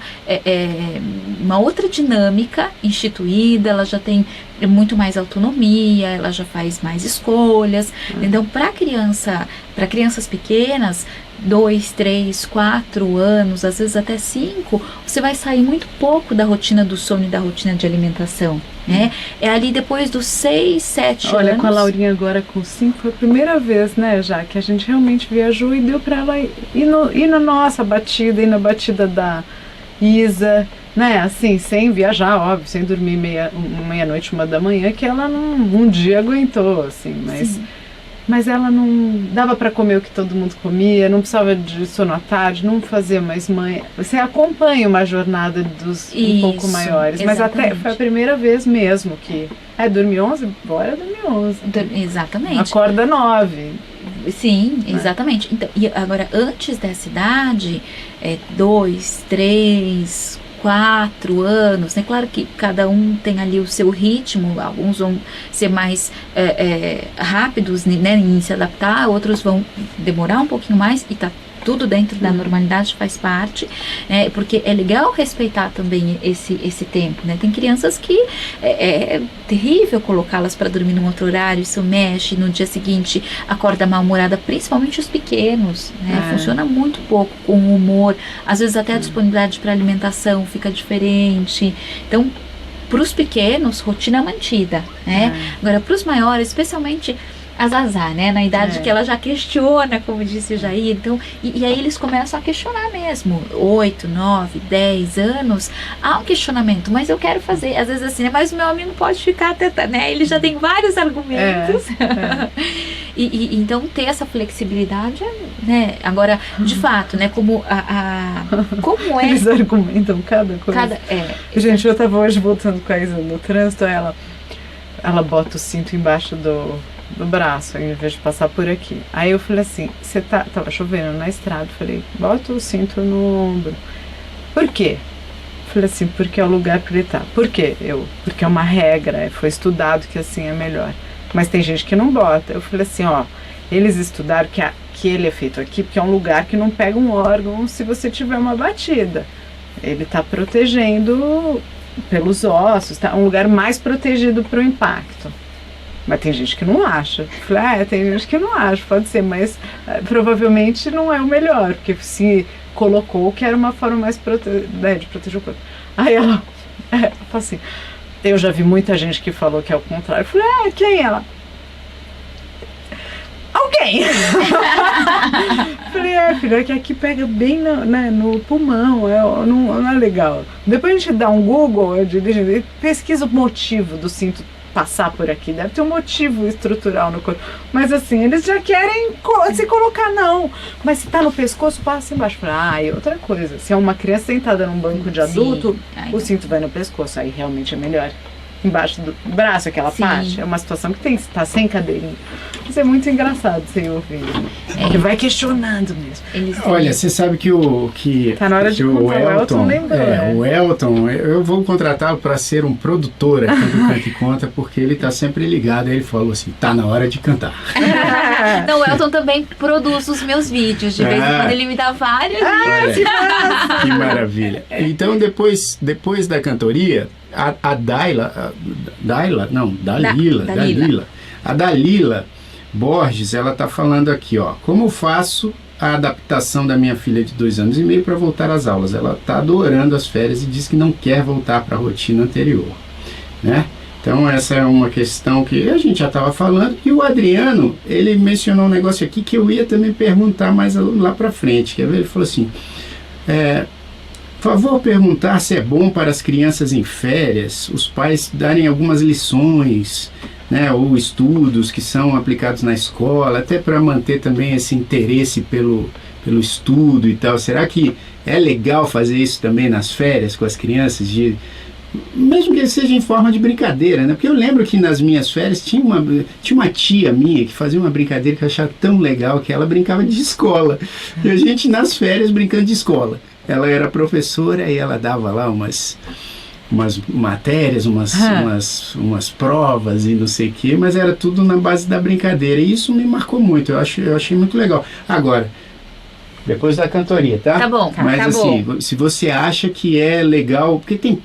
dinâmica instituída, ela já tem muito mais autonomia, ela já faz mais escolhas. Então, para crianças pequenas, 2, 3, 4 anos, às vezes até 5, você vai sair muito pouco da rotina do sono e da rotina de alimentação, né? É ali depois dos 6, 7 anos. Olha, com a Laurinha agora com 5, foi a primeira vez, né, já que a gente realmente viajou e deu para ela ir na nossa batida, ir na batida da Isa, né, assim, sem viajar, óbvio, sem dormir meia-noite, 1 da manhã, que ela um dia aguentou, assim, mas ela não dava para comer o que todo mundo comia, não precisava de sono à tarde, não fazia mais mãe. Você acompanha uma jornada dos um pouco maiores, mas até foi a primeira vez mesmo que dormir 11, bora dormir 11. Exatamente. Acorda 9. Sim, exatamente. Então, e agora, antes dessa idade, 2, 3, 4 anos, né? Claro que cada um tem ali o seu ritmo, alguns vão ser mais rápidos, né, em se adaptar, outros vão demorar um pouquinho mais e tá tudo dentro da normalidade, faz parte, porque é legal respeitar também esse tempo, né? Tem crianças que é terrível colocá-las para dormir num outro horário, isso mexe, no dia seguinte acorda mal-humorada, principalmente os pequenos, né? Funciona muito pouco com o humor, às vezes até a disponibilidade para alimentação fica diferente. Então, para os pequenos, rotina mantida, né? Agora, para os maiores, especialmente a Zazá, né? Na idade que ela já questiona, como disse o Jair. Então, e aí eles começam a questionar mesmo. 8, 9, 10 anos, há um questionamento, mas eu quero fazer. Às vezes assim, mas o meu amigo pode ficar até, né? Ele já tem vários argumentos. E então ter essa flexibilidade, né? Agora, de fato, né? Como como é... Eles argumentam cada coisa. Gente, eu tava hoje voltando com a Isa no trânsito, ela bota o cinto embaixo do braço, ao invés de passar por aqui. Aí eu falei assim, tava chovendo na estrada, falei, bota o cinto no ombro. Por quê? Falei assim, porque é o lugar para ele estar. Por quê? Porque é uma regra, foi estudado que assim é melhor. Mas tem gente que não bota. Eu falei assim, ó, eles estudaram que ele é feito aqui porque é um lugar que não pega um órgão se você tiver uma batida. Ele está protegendo pelos ossos, tá? Um lugar mais protegido para o impacto. Mas tem gente que não acha. Eu falei, tem gente que não acha, pode ser, mas provavelmente não é o melhor, porque se colocou que era uma forma mais de proteger o corpo. Aí ela falou assim, eu já vi muita gente que falou que é o contrário. Eu falei, quem ela? Alguém! Falei, filho, é que aqui pega bem no pulmão, não é legal. Depois a gente dá um Google, pesquisa o motivo do cinto passar por aqui, deve ter um motivo estrutural no corpo, mas assim, eles já querem se colocar, não, mas se tá no pescoço, passa embaixo. E outra coisa, se é uma criança sentada num banco de adulto, o cinto vai no pescoço, aí realmente é melhor. Embaixo do braço, aquela parte, é uma situação que tá sem cadeirinha. Isso é muito engraçado você ouvir. Que vai questionando mesmo. Olha, você sabe que tá na hora de contar, o Elton lembrou. O Elton, eu vou contratá-lo para ser um produtor aqui do Canta e Conta, porque ele tá sempre ligado. Aí ele falou assim, tá na hora de cantar. Não, o Elton também produz os meus vídeos. De vez em quando ele me dá vários vídeos. Que maravilha. Então, depois da cantoria, a Dalila Borges, ela tá falando aqui, ó, como faço a adaptação da minha filha de 2 anos e meio para voltar às aulas. Ela tá adorando as férias e diz que não quer voltar para a rotina anterior, né? Então essa é uma questão que a gente já estava falando, e o Adriano, ele mencionou um negócio aqui que eu ia também perguntar mais lá para frente, quer ver? Ele falou assim, por favor, perguntar se é bom para as crianças em férias os pais darem algumas lições, né, ou estudos que são aplicados na escola, até para manter também esse interesse pelo estudo e tal. Será que é legal fazer isso também nas férias com as crianças, mesmo que seja em forma de brincadeira, né? Porque eu lembro que nas minhas férias tinha uma tia minha que fazia uma brincadeira que eu achava tão legal, que ela brincava de escola. E a gente nas férias brincando de escola. Ela era professora e ela dava lá umas matérias, umas provas e não sei o que, mas era tudo na base da brincadeira. E isso me marcou muito, eu achei muito legal. Agora, depois da cantoria, tá? Tá bom, mas tá assim, bom. Se você acha que é legal, porque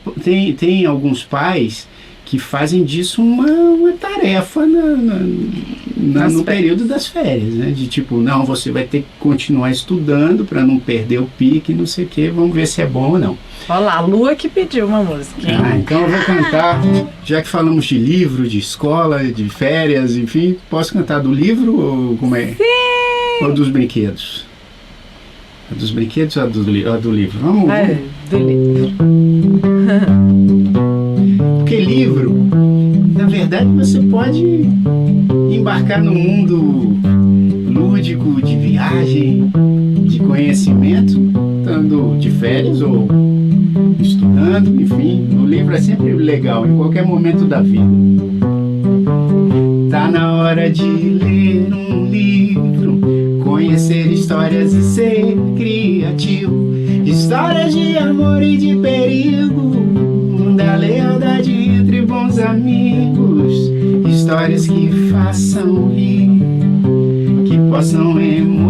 tem alguns pais que fazem disso uma tarefa no período das férias, né? De tipo, não, você vai ter que continuar estudando para não perder o pique, não sei o que, vamos ver se é bom ou não. Olha lá, a Lua que pediu uma música. Então eu vou cantar, já que falamos de livro, de escola, de férias, enfim, posso cantar do livro ou como é? Sim! Ou dos brinquedos? Dos brinquedos ou do livro? Vamos. Do livro. Porque livro, na verdade, você pode embarcar no mundo lúdico, de viagem, de conhecimento, estando de férias ou estudando, enfim. O livro é sempre legal, em qualquer momento da vida. Tá na hora de ler um livro, conhecer histórias e ser criativo. Histórias de amor e de perigo, da lealdade entre bons amigos. Histórias que façam rir, que possam emocionar.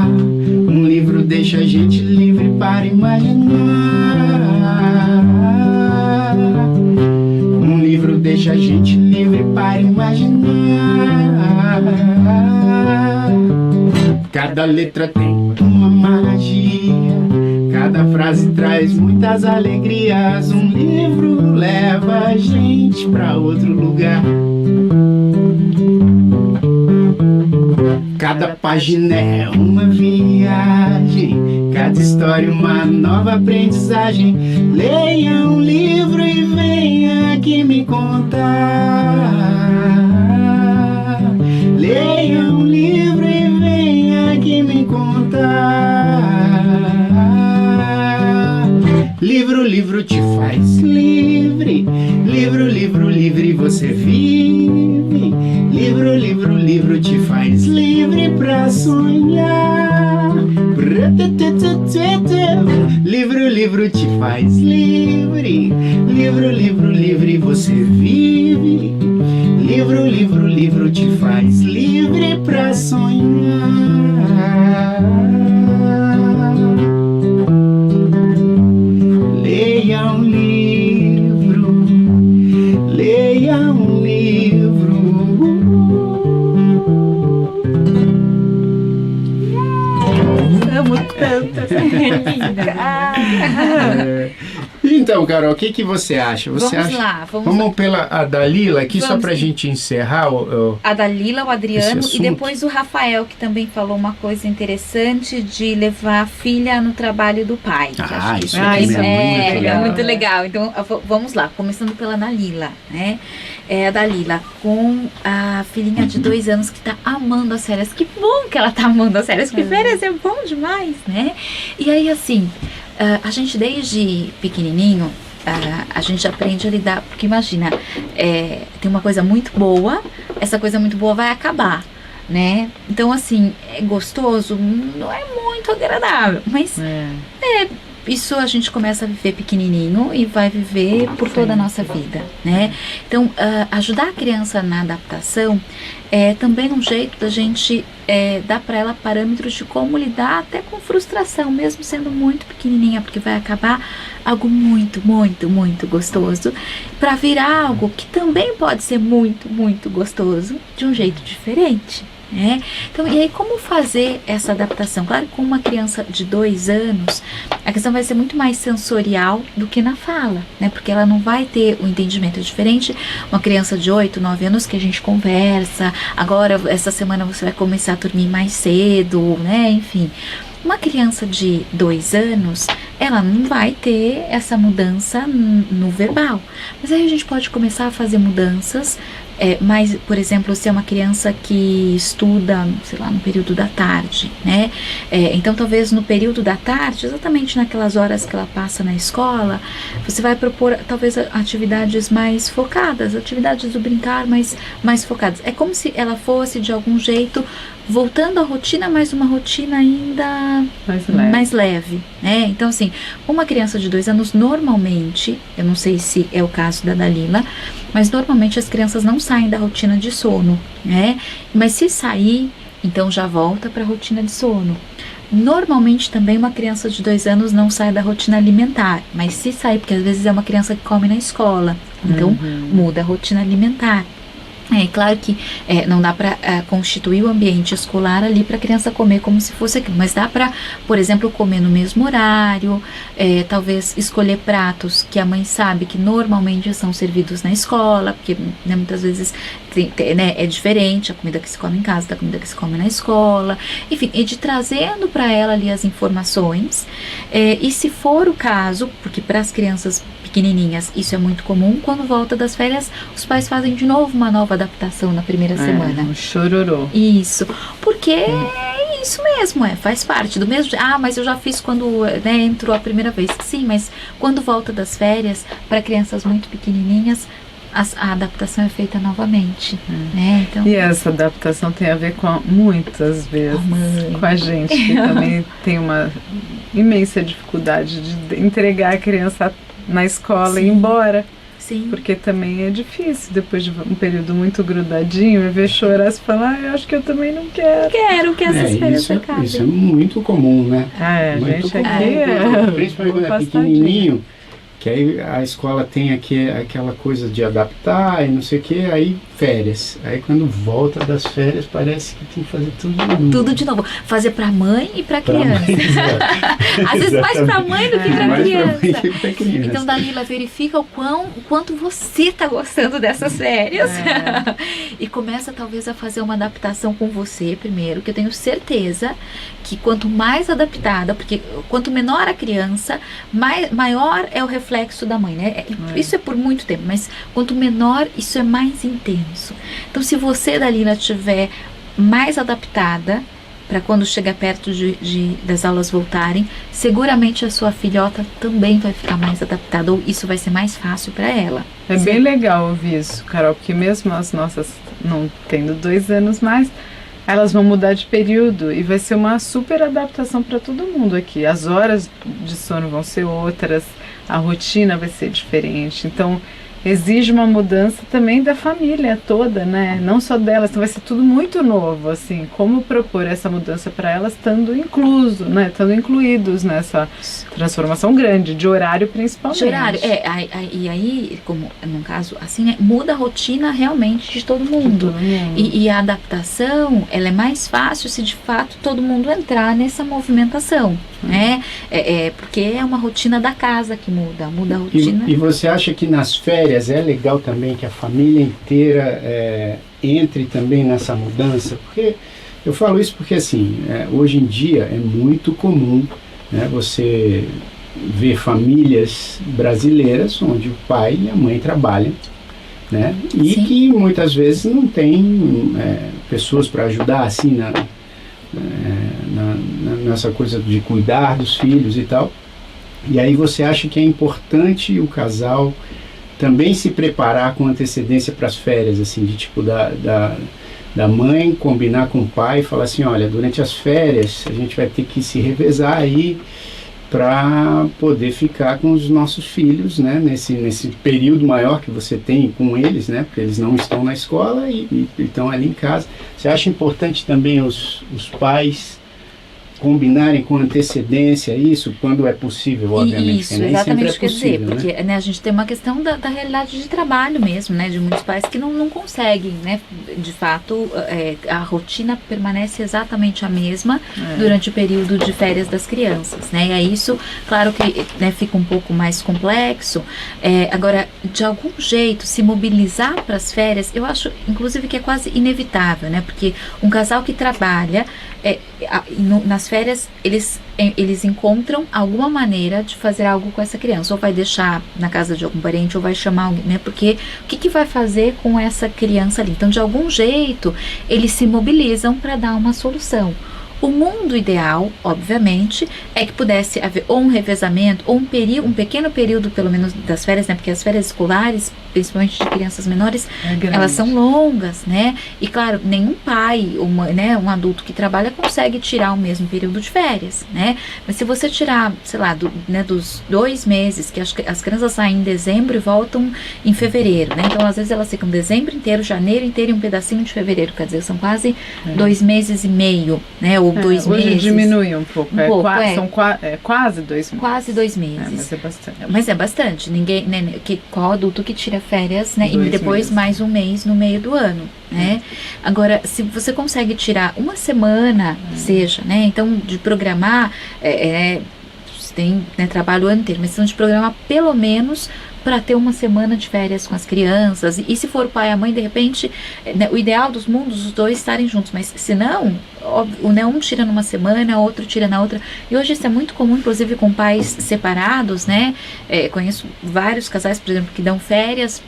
Um livro deixa a gente livre para imaginar. Um livro deixa a gente livre para imaginar. Cada letra tem uma magia, cada frase traz muitas alegrias. Um livro leva a gente pra outro lugar. Cada página é uma viagem, cada história uma nova aprendizagem. Leia um livro e venha aqui me contar. Leia um livro e venha aqui me contar. Livro, livro te faz livre. Livro, livro, livre você vive. Livro, livro, livro te faz livre pra sonhar. Livro, livro te faz livre. Livro, livro, livre você vive. Livro, livro, livro te faz livre pra sonhar. Leia um livro, leia um livro. Amo tanto essa Então, Carol, o que você acha? Você Vamos acha... lá, Vamos pela a Dalila aqui, só Vamos pra sim. gente encerrar. A Dalila, o Adriano Esse e assunto. depois o Rafael, que também falou uma coisa interessante de levar a filha no trabalho do pai. que Ah, acho que isso também é muito legal. muito legal. Então, vamos lá, começando pela Dalila, né? A Dalila com a filhinha de 2 anos que tá amando as férias. Que bom que ela tá amando as férias, porque férias é bom demais, né? E aí, assim, a gente desde pequenininho, a gente aprende a lidar, porque imagina, tem uma coisa muito boa, essa coisa muito boa vai acabar, né? Então, assim, é gostoso, não é muito agradável, mas isso a gente começa a viver pequenininho e vai viver por toda a nossa vida, né? Então, ajudar a criança na adaptação é também um jeito da gente dar para ela parâmetros de como lidar até com frustração, mesmo sendo muito pequenininha, porque vai acabar algo muito, muito, muito gostoso para virar algo que também pode ser muito, muito gostoso de um jeito diferente. Então, e aí como fazer essa adaptação? Claro que com uma criança de 2 anos, a questão vai ser muito mais sensorial do que na fala, né? Porque ela não vai ter o entendimento diferente. Uma criança de 8, 9 anos que a gente conversa, agora essa semana você vai começar a dormir mais cedo, né? Enfim, uma criança de 2 anos, ela não vai ter essa mudança no verbal. Mas aí a gente pode começar a fazer mudanças. Mas, por exemplo, se é uma criança que estuda, sei lá, no período da tarde, né? Então, talvez no período da tarde, exatamente naquelas horas que ela passa na escola, você vai propor, talvez, atividades mais focadas, atividades do brincar mais focadas. É como se ela fosse, de algum jeito, voltando à rotina, mas uma rotina ainda mais leve, né? Então, assim, uma criança de 2 anos, normalmente, eu não sei se é o caso da Dalila, mas normalmente as crianças não saem da rotina de sono, né? Mas se sair, então já volta para a rotina de sono. Normalmente também uma criança de 2 anos não sai da rotina alimentar, mas se sair, porque às vezes é uma criança que come na escola, então muda a rotina alimentar. Claro que não dá para constituir o ambiente escolar ali para a criança comer como se fosse aquilo, mas dá para, por exemplo, comer no mesmo horário, talvez escolher pratos que a mãe sabe que normalmente são servidos na escola, porque né, muitas vezes é diferente a comida que se come em casa da comida que se come na escola, enfim, e de trazendo para ela ali as informações, e se for o caso, porque para as crianças pequenininhas isso é muito comum, quando volta das férias os pais fazem de novo uma nova adaptação na primeira semana. Um chororô. Isso, porque é isso mesmo, faz parte do mesmo. Mas eu já fiz quando entrou a primeira vez. Sim, mas quando volta das férias, para crianças muito pequenininhas, a adaptação é feita novamente, né? Então, E essa adaptação tem a ver muitas vezes, com a gente, que também tem uma imensa dificuldade de entregar a criança na escola e ir embora. sim. Porque também é difícil, depois de um período muito grudadinho, e ver chorar, você falar, eu acho que eu também não quero. Quero que essas férias acabem. Isso é muito comum, né? A Muito gente comum, aqui principalmente quando é bastante. pequenininho, que aí a escola tem aquela coisa de adaptar e não sei o que, aí férias. Aí quando volta das férias parece que tem que fazer tudo de novo. Tudo de novo. Fazer pra mãe e pra Pra criança. mãe, exato. Às vezes mais pra mãe do que pra Mais criança. pra mãe que pra criança. Então, Dalila, verifica o quanto você tá gostando dessas férias. E começa talvez a fazer uma adaptação com você primeiro, que eu tenho certeza que quanto mais adaptada, porque quanto menor a criança, maior é o reflexo da mãe, né? Isso é por muito tempo, mas quanto menor, isso é mais intenso. Então, se você, Dalila, estiver mais adaptada para quando chegar perto das aulas voltarem, seguramente a sua filhota também vai ficar mais adaptada, ou isso vai ser mais fácil para ela. É bem legal ouvir isso, Carol, porque mesmo as nossas não tendo 2 anos mais, Elas vão mudar de período e vai ser uma super adaptação para todo mundo aqui. As horas de sono vão ser outras, a rotina vai ser diferente. Então, exige uma mudança também da família toda, né? Não só delas, então vai ser tudo muito novo, assim. Como propor essa mudança para elas estando incluso, né? Estando incluídos nessa transformação grande, de horário principalmente. De horário, e aí, como no caso, assim, muda a rotina realmente de todo mundo. E a adaptação, ela é mais fácil se de fato todo mundo entrar nessa movimentação, né? Porque é uma rotina da casa que muda a rotina. E você acha que nas férias é legal também que a família inteira entre também nessa mudança? Porque eu falo isso porque assim, hoje em dia é muito comum, né, você ver famílias brasileiras onde o pai e a mãe trabalham, né, e Sim. que muitas vezes não tem pessoas para ajudar assim nessa coisa de cuidar dos filhos e tal. E aí você acha que é importante o casal também se preparar com antecedência para as férias, assim, de tipo da mãe combinar com o pai e falar assim, olha, durante as férias a gente vai ter que se revezar aí para poder ficar com os nossos filhos, né, nesse período maior que você tem com eles, né, porque eles não estão na escola e estão ali em casa. Você acha importante também os pais combinarem com antecedência isso, quando é possível, obviamente. Isso, nem exatamente, sempre é quer dizer, possível, porque né? né, a gente tem uma questão da realidade de trabalho mesmo, né, de muitos pais que não conseguem, né, de fato, a rotina permanece exatamente a mesma durante o período de férias das crianças, né, e aí isso, claro que né, fica um pouco mais complexo. Agora, de algum jeito, se mobilizar para as férias, eu acho, inclusive, que é quase inevitável, né, porque um casal que trabalha, nas férias eles encontram alguma maneira de fazer algo com essa criança, ou vai deixar na casa de algum parente, ou vai chamar alguém, né? Porque o que vai fazer com essa criança ali? Então, de algum jeito, eles se mobilizam para dar uma solução. O mundo ideal, obviamente, é que pudesse haver ou um revezamento, ou um pequeno período, pelo menos, das férias, né? Porque as férias escolares, principalmente de crianças menores, elas são longas, né? E, claro, nenhum pai, um adulto que trabalha consegue tirar o mesmo período de férias, né? Mas se você tirar, sei lá, dos 2 meses, que as crianças saem em dezembro e voltam em fevereiro, né? Então, às vezes, elas ficam dezembro inteiro, janeiro inteiro e um pedacinho de fevereiro. Quer dizer, são quase 2 meses e meio, né? Ou 2 hoje meses. diminui um pouco. São quase 2 meses. Quase 2 meses. Mas é bastante. Mas é bastante. Ninguém, né, qual adulto que tira férias, né? E 2 depois meses. mais um mês no meio do ano, né? Agora, se você consegue tirar uma semana, seja, né? Então, de programar, você tem, né, trabalho o ano inteiro, mas de programar pelo menos para ter uma semana de férias com as crianças. E se for o pai e a mãe, de repente, né, o ideal dos mundos, os dois estarem juntos. Mas se não, óbvio, né, um tira numa semana, outro tira na outra. E hoje isso é muito comum, inclusive com pais separados, né? Conheço vários casais, por exemplo, que dão férias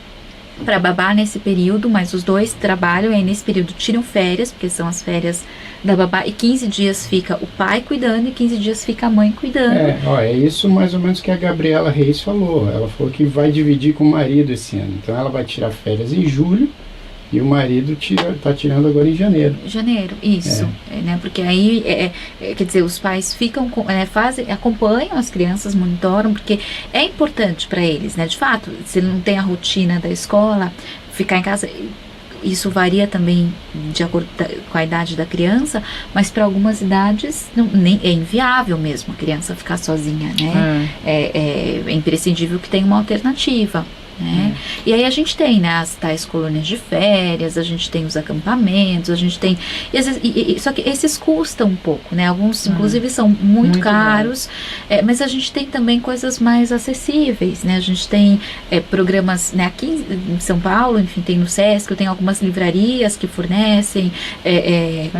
para babá nesse período, mas os dois trabalham e aí nesse período tiram férias, porque são as férias da babá, e 15 dias fica o pai cuidando e 15 dias fica a mãe cuidando. É isso mais ou menos que a Gabriela Reis falou. Ela falou que vai dividir com o marido esse ano. Então ela vai tirar férias em julho e o marido está tirando agora em janeiro. Janeiro, isso. Né, porque aí, quer dizer, os pais ficam, acompanham as crianças, monitoram, porque é importante para eles, né? De fato, se ele não tem a rotina da escola, ficar em casa, isso varia também de acordo com a idade da criança, mas para algumas idades é inviável mesmo a criança ficar sozinha, né? É imprescindível que tenha uma alternativa. Né? E aí a gente tem, né, as tais colônias de férias, a gente tem os acampamentos, a gente tem só que esses custam um pouco, né? Alguns inclusive são muito caros, mas a gente tem também coisas mais acessíveis, né? A gente tem programas, né, aqui em São Paulo, enfim, tem no Sesc, tem algumas livrarias que fornecem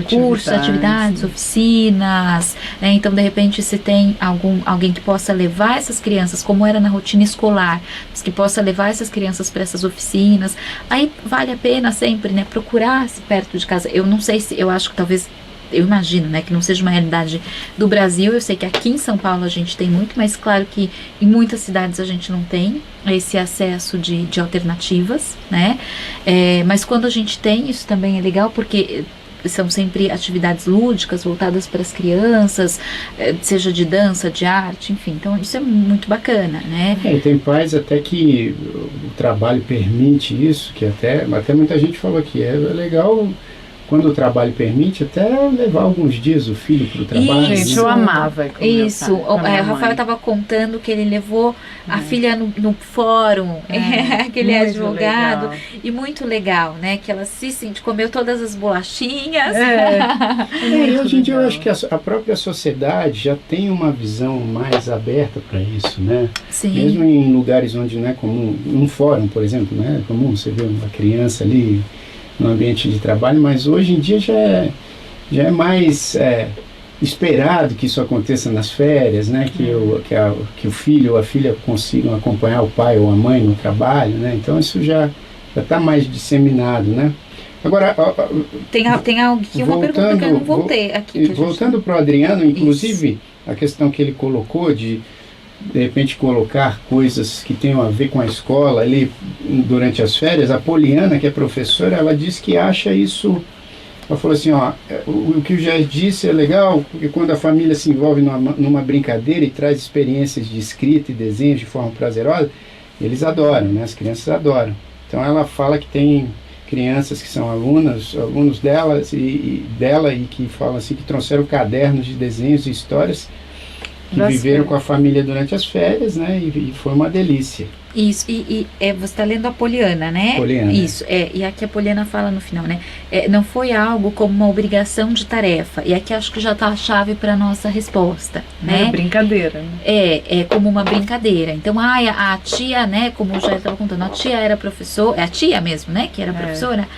cursos, atividades, oficinas, né? Então, de repente, se tem alguém que possa levar essas crianças, como era na rotina escolar, que possa levar essas crianças para essas oficinas, aí vale a pena sempre, né, procurar perto de casa. Eu não sei se, eu acho que talvez, eu imagino, né, que não seja uma realidade do Brasil. Eu sei que aqui em São Paulo a gente tem muito, mas claro que em muitas cidades a gente não tem esse acesso de alternativas, né, mas quando a gente tem, isso também é legal, porque são sempre atividades lúdicas voltadas para as crianças, seja de dança, de arte, enfim. Então isso é muito bacana, né? E tem pais até que o trabalho permite isso, que até muita gente falou que é legal quando o trabalho permite até levar alguns dias o filho para o trabalho. Isso. Gente, eu amava. com meu Isso, pai, com a minha o Rafael mãe. estava contando que ele levou a filha no fórum, que ele é muito advogado, legal. e muito legal, né? Que ela se sente, comeu todas as bolachinhas. E hoje em dia eu legal. acho que a própria sociedade já tem uma visão mais aberta para isso, né? Sim. Mesmo em lugares onde não é comum, num fórum, por exemplo, não é comum você ver uma criança ali no ambiente de trabalho, mas hoje em dia já é mais esperado que isso aconteça nas férias, né? Que o filho ou a filha consigam acompanhar o pai ou a mãe no trabalho, né? Então isso já está mais disseminado, né? Agora, Tem algo que uma pergunta que eu não voltei aqui. Que a gente- voltando para o Adriano, inclusive a questão que ele colocou de repente colocar coisas que tenham a ver com a escola ali durante as férias, a Poliana, que é professora, ela diz que acha isso, ela falou assim, ó, o que o Jair disse é legal, porque quando a família se envolve numa brincadeira e traz experiências de escrita e desenho de forma prazerosa, eles adoram, né? As crianças adoram. Então ela fala que tem crianças que são alunos delas dela e que falam assim que trouxeram cadernos de desenhos e histórias que Das viveram férias. com a família durante as férias, né? E foi uma delícia. Isso, você está lendo a Poliana, né? Poliana. Isso, e aqui a Poliana fala no final, né? Não foi algo como uma obrigação de tarefa, e aqui acho que já está a chave para a nossa resposta, né? Brincadeira, né? É como uma brincadeira. Então, a tia, né, como o Jair estava contando, a tia era professora, é a tia mesmo, né, que era professora.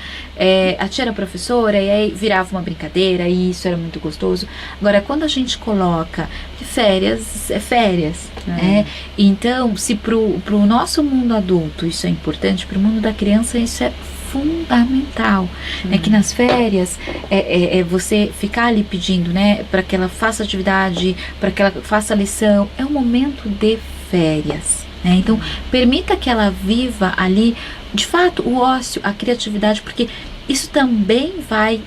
A tia era professora e aí virava uma brincadeira e isso era muito gostoso. Agora, quando a gente coloca que férias, é férias, né? Então, se pro nosso mundo adulto isso é importante, pro mundo da criança isso é fundamental, né? Que nas férias você ficar ali pedindo, né, para que ela faça atividade, para que ela faça lição, é um momento de férias, né? Então permita que ela viva ali, de fato, o ócio, a criatividade, porque isso também vai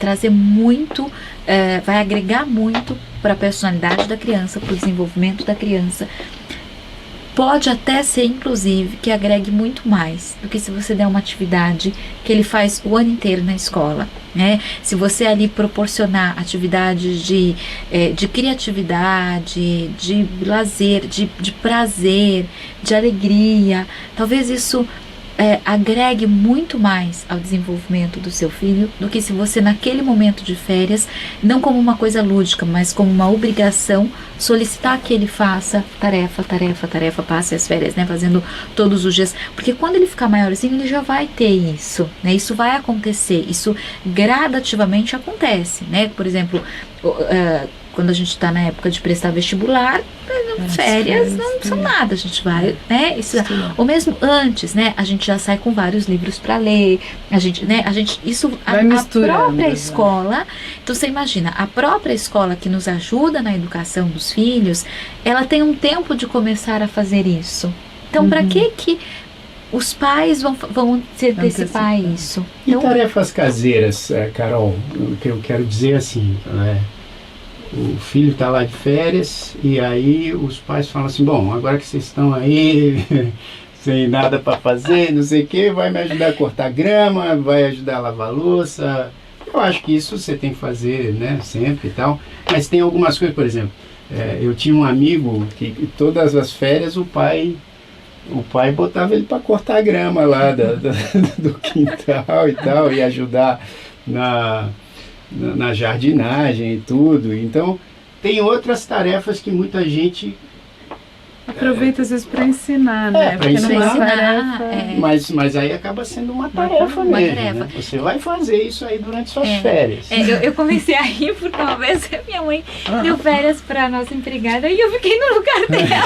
trazer muito, vai agregar muito para a personalidade da criança, para o desenvolvimento da criança. Pode até ser, inclusive, que agregue muito mais do que se você der uma atividade que ele faz o ano inteiro na escola, né? Se você ali proporcionar atividades de criatividade, de lazer, de prazer, de alegria, talvez isso agregue muito mais ao desenvolvimento do seu filho do que se você naquele momento de férias, não como uma coisa lúdica, mas como uma obrigação, solicitar que ele faça tarefa, passe as férias, né, fazendo todos os dias, porque quando ele ficar maiorzinho ele já vai ter isso, né, isso vai acontecer, isso gradativamente acontece, né, por exemplo, quando a gente está na época de prestar vestibular, férias não são nada, a gente vai, né, ou mesmo antes, né, a gente já sai com vários livros para ler, a gente, isso, a própria escola, então você imagina, a própria escola que nos ajuda na educação dos filhos, ela tem um tempo de começar a fazer isso, então para que os pais vão se antecipar isso? E Então, tarefas caseiras, Carol, o que eu quero dizer assim, o filho está lá de férias e aí os pais falam assim, bom, agora que vocês estão aí sem nada para fazer, não sei o que, vai me ajudar a cortar grama, vai ajudar a lavar louça. Eu acho que isso você tem que fazer, né, sempre e tal, mas tem algumas coisas, por exemplo, eu tinha um amigo que todas as férias o pai botava ele para cortar a grama lá do quintal e tal, e ajudar na jardinagem e tudo. Então tem outras tarefas que muita gente aproveita às vezes para ensinar, né? pra ensinar, mas aí acaba sendo uma tarefa uma mesmo, tarefa. né? Você vai fazer isso aí durante suas férias. Eu comecei a rir porque uma vez minha mãe deu férias para nossa empregada e eu fiquei no lugar dela.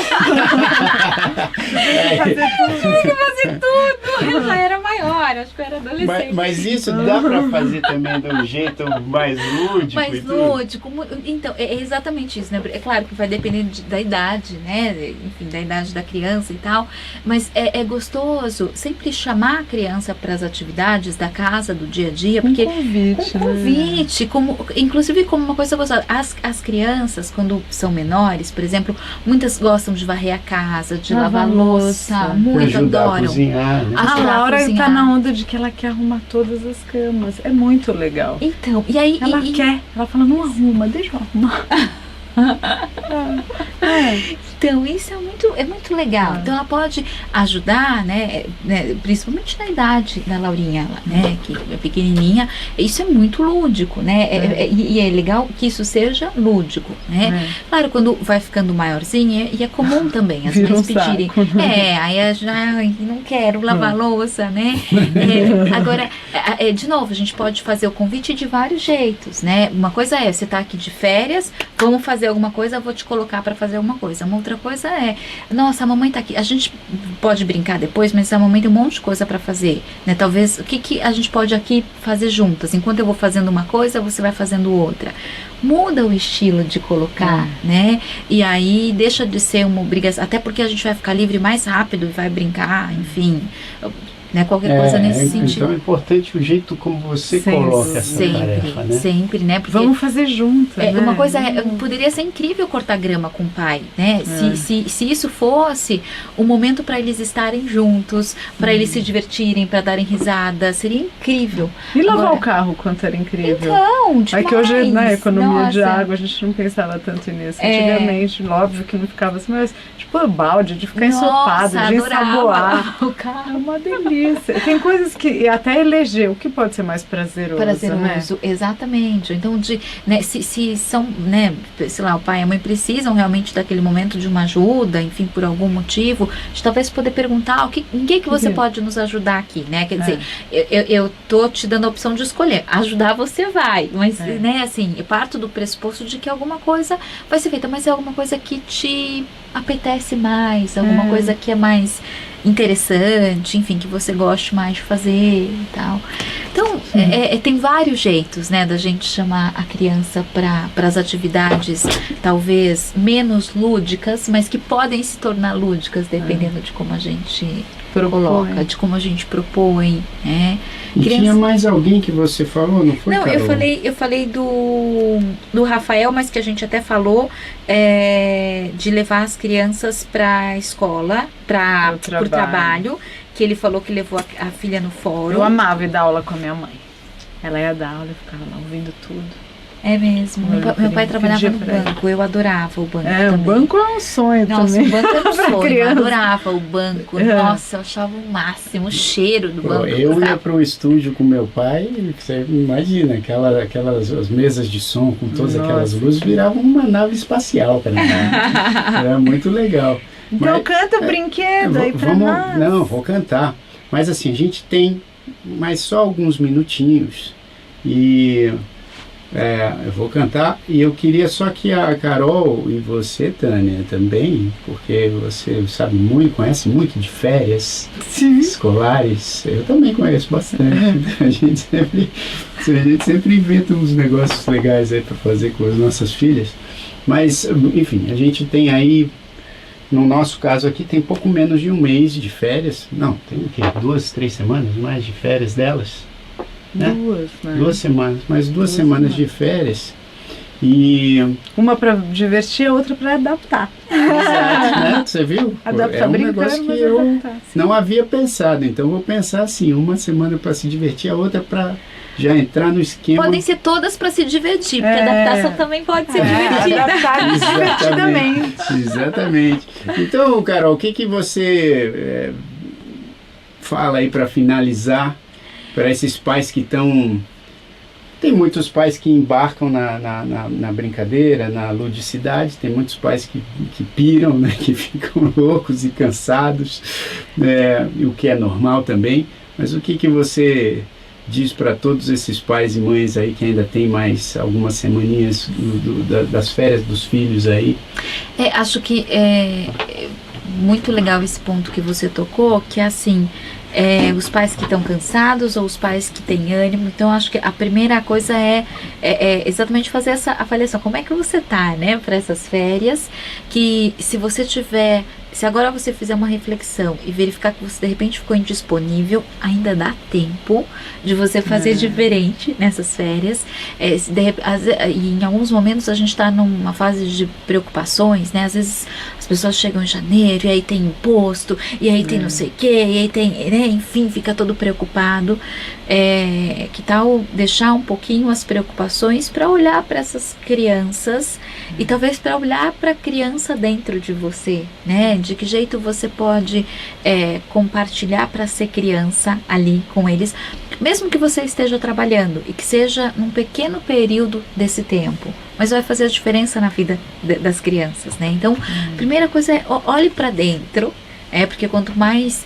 Tive que fazer tudo. Ela era maior, agora, acho que eu era adolescente. Mas isso dá pra fazer também de um jeito mais lúdico e Mais tudo? lúdico, então, é exatamente isso, né? É claro que vai depender da idade, né? Enfim, da idade da criança e tal, mas é gostoso sempre chamar a criança para as atividades da casa, do dia a dia, porque convite, um convite, inclusive como uma coisa gostosa. As crianças, quando são menores, por exemplo, muitas gostam de varrer a casa, de lavar louça, muito Ajudar a adoram. cozinhar, né? A Ajudar a Laura cozinhar. tá na onda de que ela quer arrumar todas as camas. É muito legal. Então, e aí... Ela quer. Ela fala, não arruma, deixa eu arrumar. Então, isso é muito legal. Então, ela pode ajudar, né, principalmente na idade da Laurinha, né, que é pequenininha. Isso é muito lúdico, né? E é legal que isso seja lúdico, né? Claro, quando vai ficando maiorzinha, e é comum também as mães pedirem. Aí eu já não quero lavar louça, né? Agora, de novo, a gente pode fazer o convite de vários jeitos, né? Uma coisa é, você tá aqui de férias, vamos fazer alguma coisa, eu vou te colocar para fazer alguma coisa. Uma outra coisa é, nossa, a mamãe tá aqui. A gente pode brincar depois, mas a mamãe tem um monte de coisa para fazer, né? Talvez, o que a gente pode aqui fazer juntas? Enquanto eu vou fazendo uma coisa, você vai fazendo outra. Muda o estilo de colocar, né? E aí deixa de ser uma obrigação, até porque a gente vai ficar livre mais rápido e vai brincar, enfim, né? Qualquer coisa nesse sentido. Então é importante o jeito como você coloca essa tarefa, né? Sempre, né? Porque vamos fazer junto, né? uma coisa poderia ser incrível cortar grama com o pai, né? Se isso fosse um momento para eles estarem juntos, para eles se divertirem, para darem risada, seria incrível. E lavar Agora, o carro, quanto era incrível. Então, demais. É que hoje, na economia de Nossa. água, a gente não pensava tanto nisso. Antigamente, óbvio que não ficava assim, mas tipo o balde, de ficar ensopado, de adorava ensaboar. o É carro. uma delícia. Tem coisas que até eleger o que pode ser mais prazeroso, né? Exatamente. Então, se são, né, sei lá, o pai e a mãe precisam realmente daquele momento de uma ajuda, enfim, por algum motivo, de talvez poder perguntar em que você pode nos ajudar aqui, né? Quer dizer, eu tô te dando a opção de escolher. Ajudar você vai, mas, né, assim, eu parto do pressuposto de que alguma coisa vai ser feita, mas é alguma coisa que te apetece mais, alguma coisa que é mais interessante, enfim, que você goste mais de fazer e tal. Então, tem vários jeitos, né, da gente chamar a criança para as atividades talvez menos lúdicas, mas que podem se tornar lúdicas dependendo de como a gente coloca, de como a gente propõe, né? E tinha mais alguém que você falou, não foi, Não, Carol? eu falei do Rafael, mas que a gente até falou de levar as crianças para a escola, pro trabalho, que ele falou que levou a filha no fórum. Eu amava ir dar aula com a minha mãe. Ela ia dar aula, eu ficava lá ouvindo tudo. É mesmo. Meu pai trabalhava no banco, eu adorava o banco também. O banco é um sonho Nossa, também. o banco era um sonho, eu criança. adorava o banco. Nossa, eu achava o máximo, o cheiro do banco. Eu ia para o estúdio com meu pai, você imagina, aquelas as mesas de som com todas aquelas luzes viravam uma nave espacial para mim. Era muito legal. Então canta o brinquedo aí pra nós. Não, vou cantar. Mas assim, a gente tem mais só alguns minutinhos e eu vou cantar. E eu queria só que a Carol e você, Tânia, também, porque você sabe muito, conhece muito de férias escolares. Eu também conheço bastante. A gente sempre inventa uns negócios legais aí para fazer com as nossas filhas. Mas, enfim, a gente tem aí, no nosso caso aqui, tem pouco menos de um mês de férias. Não, tem o quê? 2, 3 semanas mais de férias delas? Né? 2, né? 2 semanas, mais 2 semanas de férias. E uma para divertir, a outra para adaptar. exato, né? Você viu? Adaptar, É um negócio que eu adaptar, não havia pensado. Então vou pensar assim, uma semana para se divertir, a outra para já entrar no esquema. Podem ser todas para se divertir, porque a adaptação também pode ser divertida. Adaptar divertidamente. Exatamente. Então, Carol, o que você fala aí para finalizar para esses pais que estão... Tem muitos pais que embarcam na brincadeira, na ludicidade, tem muitos pais que piram, né, que ficam loucos e cansados, o que é normal também. Mas o que você diz para todos esses pais e mães aí que ainda tem mais algumas semaninhas das férias dos filhos aí? Acho que é muito legal esse ponto que você tocou, que é assim... os pais que estão cansados ou os pais que têm ânimo. Então, acho que a primeira coisa é exatamente fazer essa avaliação. Como é que você tá, né, para essas férias? Que se agora você fizer uma reflexão e verificar que você de repente ficou indisponível, ainda dá tempo de você fazer diferente nessas férias. E em alguns momentos a gente está numa fase de preocupações, né? Às vezes as pessoas chegam em janeiro e aí tem imposto, e aí tem não sei o que, e aí tem, né? Enfim, fica todo preocupado. Que tal deixar um pouquinho as preocupações para olhar para essas crianças e talvez para olhar para a criança dentro de você, né? De que jeito você pode compartilhar para ser criança ali com eles, mesmo que você esteja trabalhando e que seja num pequeno período desse tempo, mas vai fazer a diferença na vida das crianças, né? Então, a primeira coisa é olhe para dentro, porque quanto mais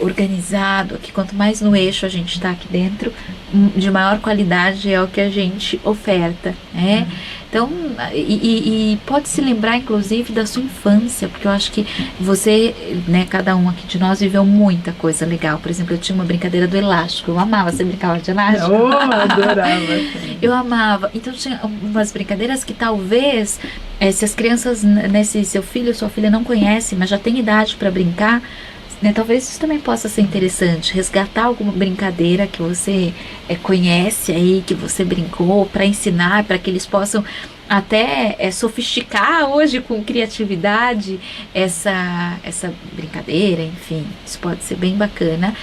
organizado aqui, quanto mais no eixo a gente está aqui dentro, de maior qualidade é o que a gente oferta, né? Então, e pode se lembrar inclusive da sua infância, porque eu acho que você, né, cada um aqui de nós viveu muita coisa legal. Por exemplo, eu tinha uma brincadeira do elástico, eu amava. Você brincava de elástico? Eu adorava. Eu amava. Então tinha umas brincadeiras que talvez, se as crianças, né, se seu filho ou sua filha não conhecem, mas já tem idade para brincar, né, talvez isso também possa ser interessante, resgatar alguma brincadeira que você conhece aí, que você brincou, para ensinar, para que eles possam até sofisticar hoje com criatividade essa brincadeira, enfim, isso pode ser bem bacana.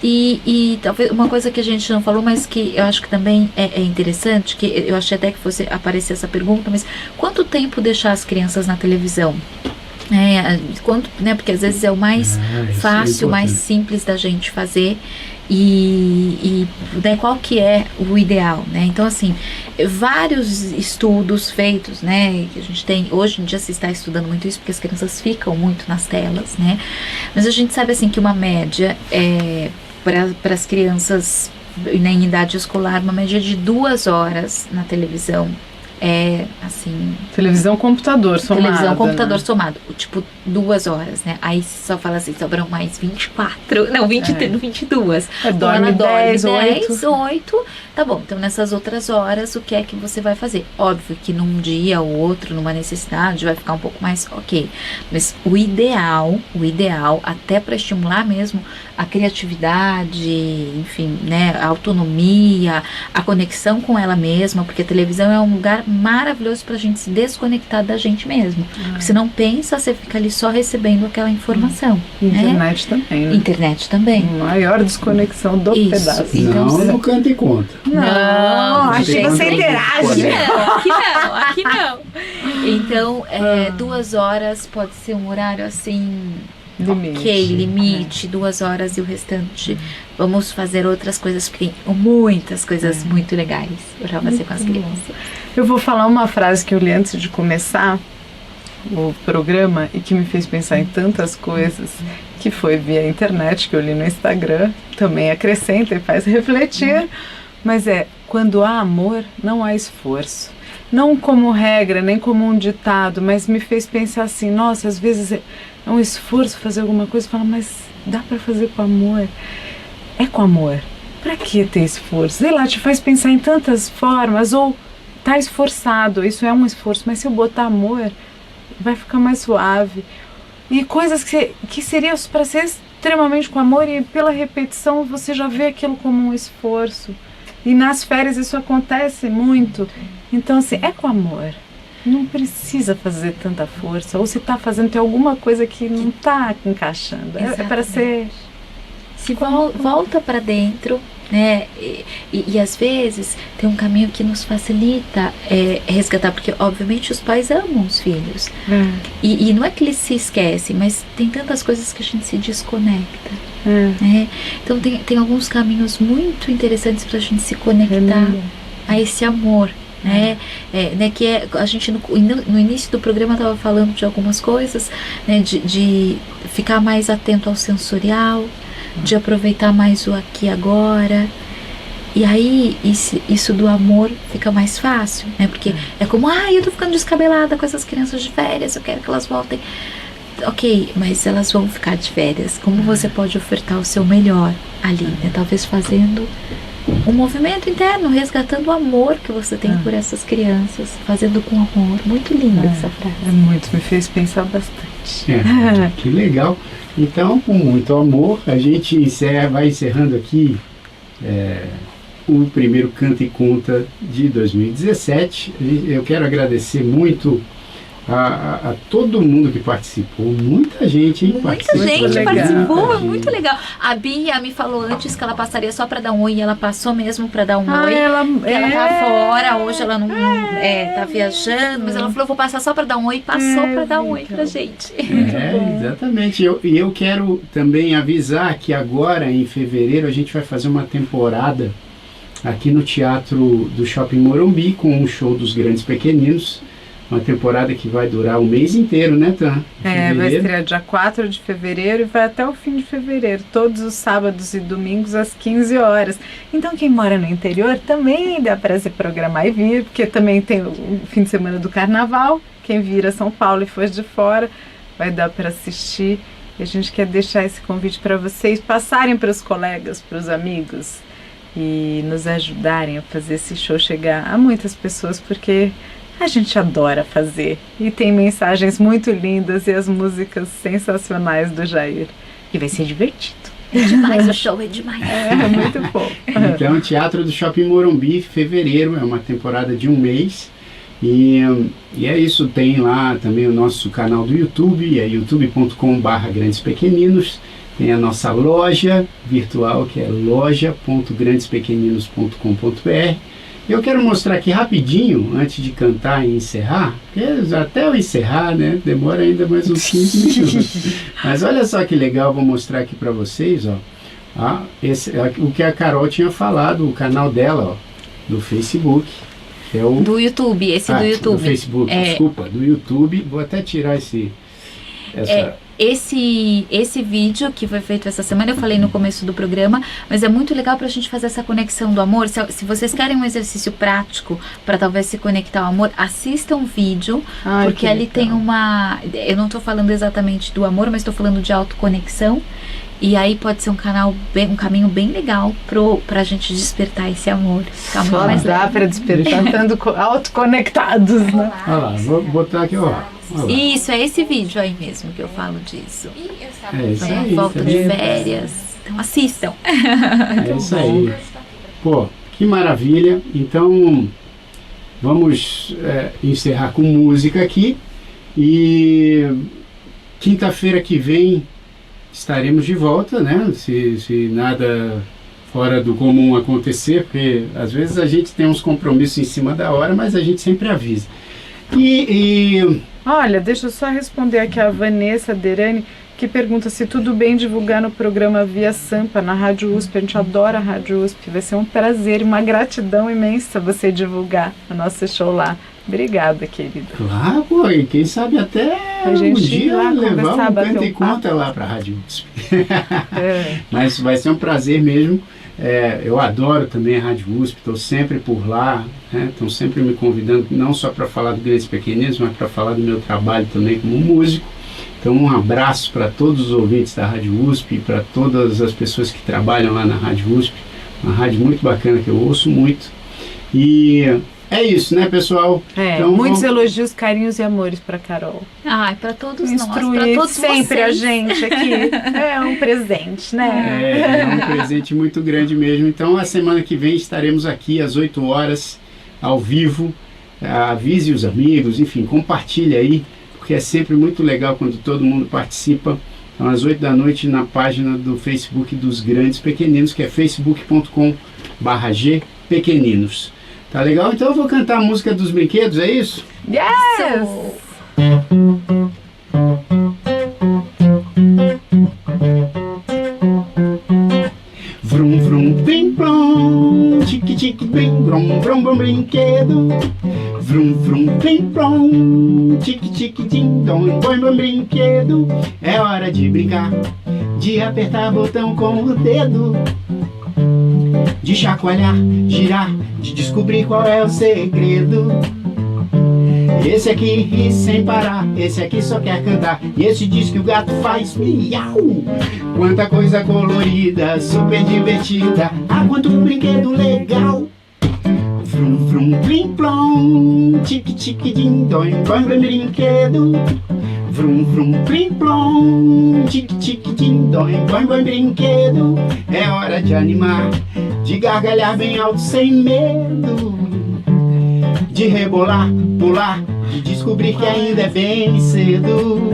E talvez uma coisa que a gente não falou, mas que eu acho que também é interessante, que eu achei até que fosse aparecer essa pergunta, mas quanto tempo deixar as crianças na televisão? Né, porque às vezes é o mais fácil, o mais simples da gente fazer e né, qual que é o ideal, né? Então, assim, vários estudos feitos, né, que a gente tem, hoje em dia se está estudando muito isso, porque as crianças ficam muito nas telas, né? Mas a gente sabe, assim, que uma média para as crianças, né, em idade escolar, uma média de 2 horas na televisão. Assim... Televisão, computador somado. Televisão, computador, né? Somado. Tipo, 2 horas, né? Aí só fala assim, sobram mais 24. Não, 22. Dorme 10, 8. Tá bom, então nessas outras horas, o que é que você vai fazer? Óbvio que num dia ou outro, numa necessidade, vai ficar um pouco mais ok. Mas o ideal, até para estimular mesmo a criatividade, enfim, né? A autonomia, a conexão com ela mesma, porque a televisão é um lugar maravilhoso pra gente se desconectar da gente mesmo. Porque você não pensa, você fica ali só recebendo aquela informação. Internet também, né? Internet também. Maior desconexão do pedaço. Então, Não canta e conta. Não, achei que você interage. Aqui não. Então, 2 horas pode ser um horário assim... Limite, 2 horas e o restante vamos fazer outras coisas, porque tem muitas coisas muito legais para fazer com as crianças. Eu vou falar uma frase que eu li antes de começar o programa e que me fez pensar em tantas coisas, que foi via internet, que eu li no Instagram, também acrescenta e faz refletir, mas quando há amor, não há esforço. Não como regra, nem como um ditado, mas me fez pensar assim, nossa, às vezes é um esforço fazer alguma coisa, fala, mas dá pra fazer com amor. É com amor. Pra que ter esforço? Sei lá, te faz pensar em tantas formas, ou tá esforçado, isso é um esforço, mas se eu botar amor, vai ficar mais suave. E coisas que seriam para ser extremamente com amor, e pela repetição você já vê aquilo como um esforço. E nas férias isso acontece muito. Então, assim, é com amor. Não precisa fazer tanta força. Ou se está fazendo, tem alguma coisa que não está encaixando. É para ser... Se volta para dentro, né? E às vezes tem um caminho que nos facilita resgatar, porque obviamente os pais amam os filhos. E não é que eles se esquecem, mas tem tantas coisas que a gente se desconecta. Né? Então tem alguns caminhos muito interessantes para a gente se conectar a esse amor. Né, que a gente no início do programa estava falando de algumas coisas, né, de ficar mais atento ao sensorial, de aproveitar mais o aqui e agora, e aí isso do amor fica mais fácil, né, porque é como, eu tô ficando descabelada com essas crianças de férias, eu quero que elas voltem. ok, mas elas vão ficar de férias. Como você pode ofertar o seu melhor ali, né? Talvez fazendo um movimento interno, resgatando o amor que você tem por essas crianças, fazendo com amor. Muito linda essa frase. Muito, me fez pensar bastante. Que legal. Então, com muito amor, a gente vai encerrando aqui o primeiro Canta e Conta de 2017. Eu quero agradecer muito a todo mundo que participou. Muita gente, hein? Muita gente participou, Muita é muito legal. A Bia me falou antes que ela passaria só pra dar um oi, e ela passou mesmo pra dar um oi. Ela Tá fora, hoje ela não tá viajando, mas ela falou, vou passar só pra dar um oi, e passou pra dar um oi pra gente. Exatamente. E eu quero também avisar que agora, em fevereiro, a gente vai fazer uma temporada aqui no Teatro do Shopping Morumbi com um show dos Grandes Pequeninos. Uma temporada que vai durar o mês inteiro, né, Tan? vai estrear dia 4 de fevereiro e vai até o fim de fevereiro, todos os sábados e domingos às 15 horas. Então quem mora no interior também dá para se programar e vir, porque também tem o fim de semana do Carnaval. Quem vira São Paulo e for de fora vai dar para assistir. E a gente quer deixar esse convite para vocês passarem para os colegas, para os amigos e nos ajudarem a fazer esse show chegar a muitas pessoas, porque a gente adora fazer e tem mensagens muito lindas e as músicas sensacionais do Jair. E vai ser divertido. É demais, o show é demais. É muito bom. Então, Teatro do Shopping Morumbi, fevereiro, é uma temporada de um mês. E é isso, tem lá também o nosso canal do YouTube, é youtube.com/Grandes Pequeninos. Tem a nossa loja virtual, que é loja.grandespequeninos.com.br. Eu quero mostrar aqui rapidinho, antes de cantar e encerrar, porque até eu encerrar, né, demora ainda mais uns 15 minutos. Mas olha só que legal, vou mostrar aqui para vocês, ó, o que a Carol tinha falado, o canal dela, ó, do Facebook. É o, do YouTube, esse do YouTube. Do Facebook, desculpa, do YouTube. Vou até tirar esse vídeo que foi feito essa semana, eu falei no começo do programa, mas é muito legal pra gente fazer essa conexão do amor. Se vocês querem um exercício prático para talvez se conectar ao amor, assistam o vídeo, porque ali tem eu não tô falando exatamente do amor, mas tô falando de autoconexão. E aí pode ser um caminho bem legal pra gente despertar esse amor. Ficar Só mais dá leve. pra despertar estando autoconectados, né? Olha lá, vou botar aqui, ó. Isso, é esse vídeo aí mesmo que eu falo disso. É isso aí. Volta de férias. Então assistam. É isso aí. Pô, que maravilha. Então, vamos encerrar com música aqui. E quinta-feira que vem estaremos de volta, né? Se nada fora do comum acontecer, porque às vezes a gente tem uns compromissos em cima da hora, mas a gente sempre avisa. Olha, deixa eu só responder aqui a Vanessa Derani, que pergunta se tudo bem divulgar no programa Via Sampa, na Rádio USP. A gente adora a Rádio USP, vai ser um prazer e uma gratidão imensa você divulgar o nosso show lá. Obrigada, querida. Claro, pô, e quem sabe até A gente um dia lá levar conversar, um bater Canta um e Conta lá para a Rádio USP. É. Mas vai ser um prazer mesmo. Eu adoro também a Rádio USP, estou sempre por lá, estão sempre me convidando, não só para falar do Grandes Pequeninos, mas para falar do meu trabalho também como músico. Então um abraço para todos os ouvintes da Rádio USP, para todas as pessoas que trabalham lá na Rádio USP, uma rádio muito bacana que eu ouço muito. E é isso, né, pessoal? Então, muitos elogios, carinhos e amores para Carol. Ai, para todos nós, para Instruir todos sempre vocês. a gente aqui. É um presente, né? É um presente muito grande mesmo. Então, a semana que vem estaremos aqui às 8 horas, ao vivo. Avise os amigos, enfim, compartilhe aí, porque é sempre muito legal quando todo mundo participa. Então, às 8 da noite, na página do Facebook dos Grandes Pequeninos, que é facebook.com/gpequeninos. Tá legal? Então eu vou cantar a música dos brinquedos, é isso? Yes! Vrum, vrum, bim, blom, tique, tique, bim, brom, brom, brom, brinquedo. Vrum, vrum, bim, blom, tique, tique, tim, dom, bom, bom, brinquedo. É hora de brincar, de apertar botão com o dedo, de chacoalhar, girar, de descobrir qual é o segredo. Esse aqui ri sem parar, esse aqui só quer cantar, e esse diz que o gato faz miau. Quanta coisa colorida, super divertida, ah, quanto brinquedo legal. Vrum, vrum, plim, plom, tique, tique, din, dom, dom, brinquedo. Vrum, vrum, plim, plom, tique, tique, din, dom, dom, brinquedo. É hora de animar, de gargalhar bem alto sem medo, de rebolar, pular, de descobrir que ainda é bem cedo.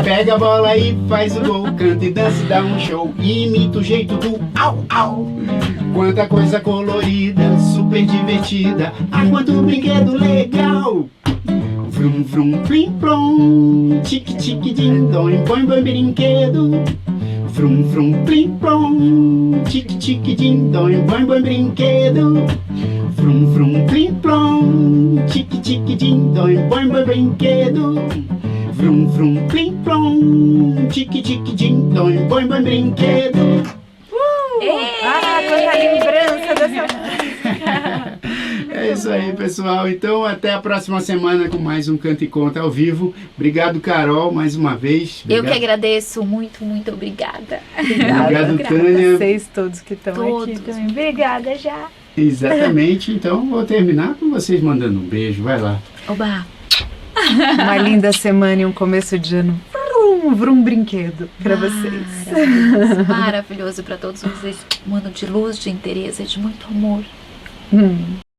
Pega a bola e faz o gol, canta e dança e dá um show, e imita o jeito do au, au. Quanta coisa colorida, super divertida, ah, quanto brinquedo legal. Vrum, vrum, plim, plom, tique, tique, din, dom, põe, põe, brinquedo. Vrum, vrum, plim, plom, tique, tique, din, dom, põe, põe, brinquedo. Vrum, vrum, plim, plom, tique, tique, din, dom, põe, põe, brinquedo. Vrum, vrum, plim, plom, tique, tique, din, dom, põe, põe, brinquedo. Ah, quanta lembrança dessa. É isso aí, pessoal. Então, até a próxima semana com mais um Canta e Conta ao vivo. Obrigado, Carol, mais uma vez. Eu Obrigado. que agradeço, muito, muito obrigada. Obrigado, Tânia. Vocês todos que estão aqui Todos. também. Obrigada já. Exatamente. Então, vou terminar com vocês mandando um beijo. Vai lá. Oba! Uma linda semana e um começo de ano. Vrum, vrum brinquedo pra vocês. Maravilhoso, maravilhoso para todos vocês. Um ano de luz, de interesse, de muito amor.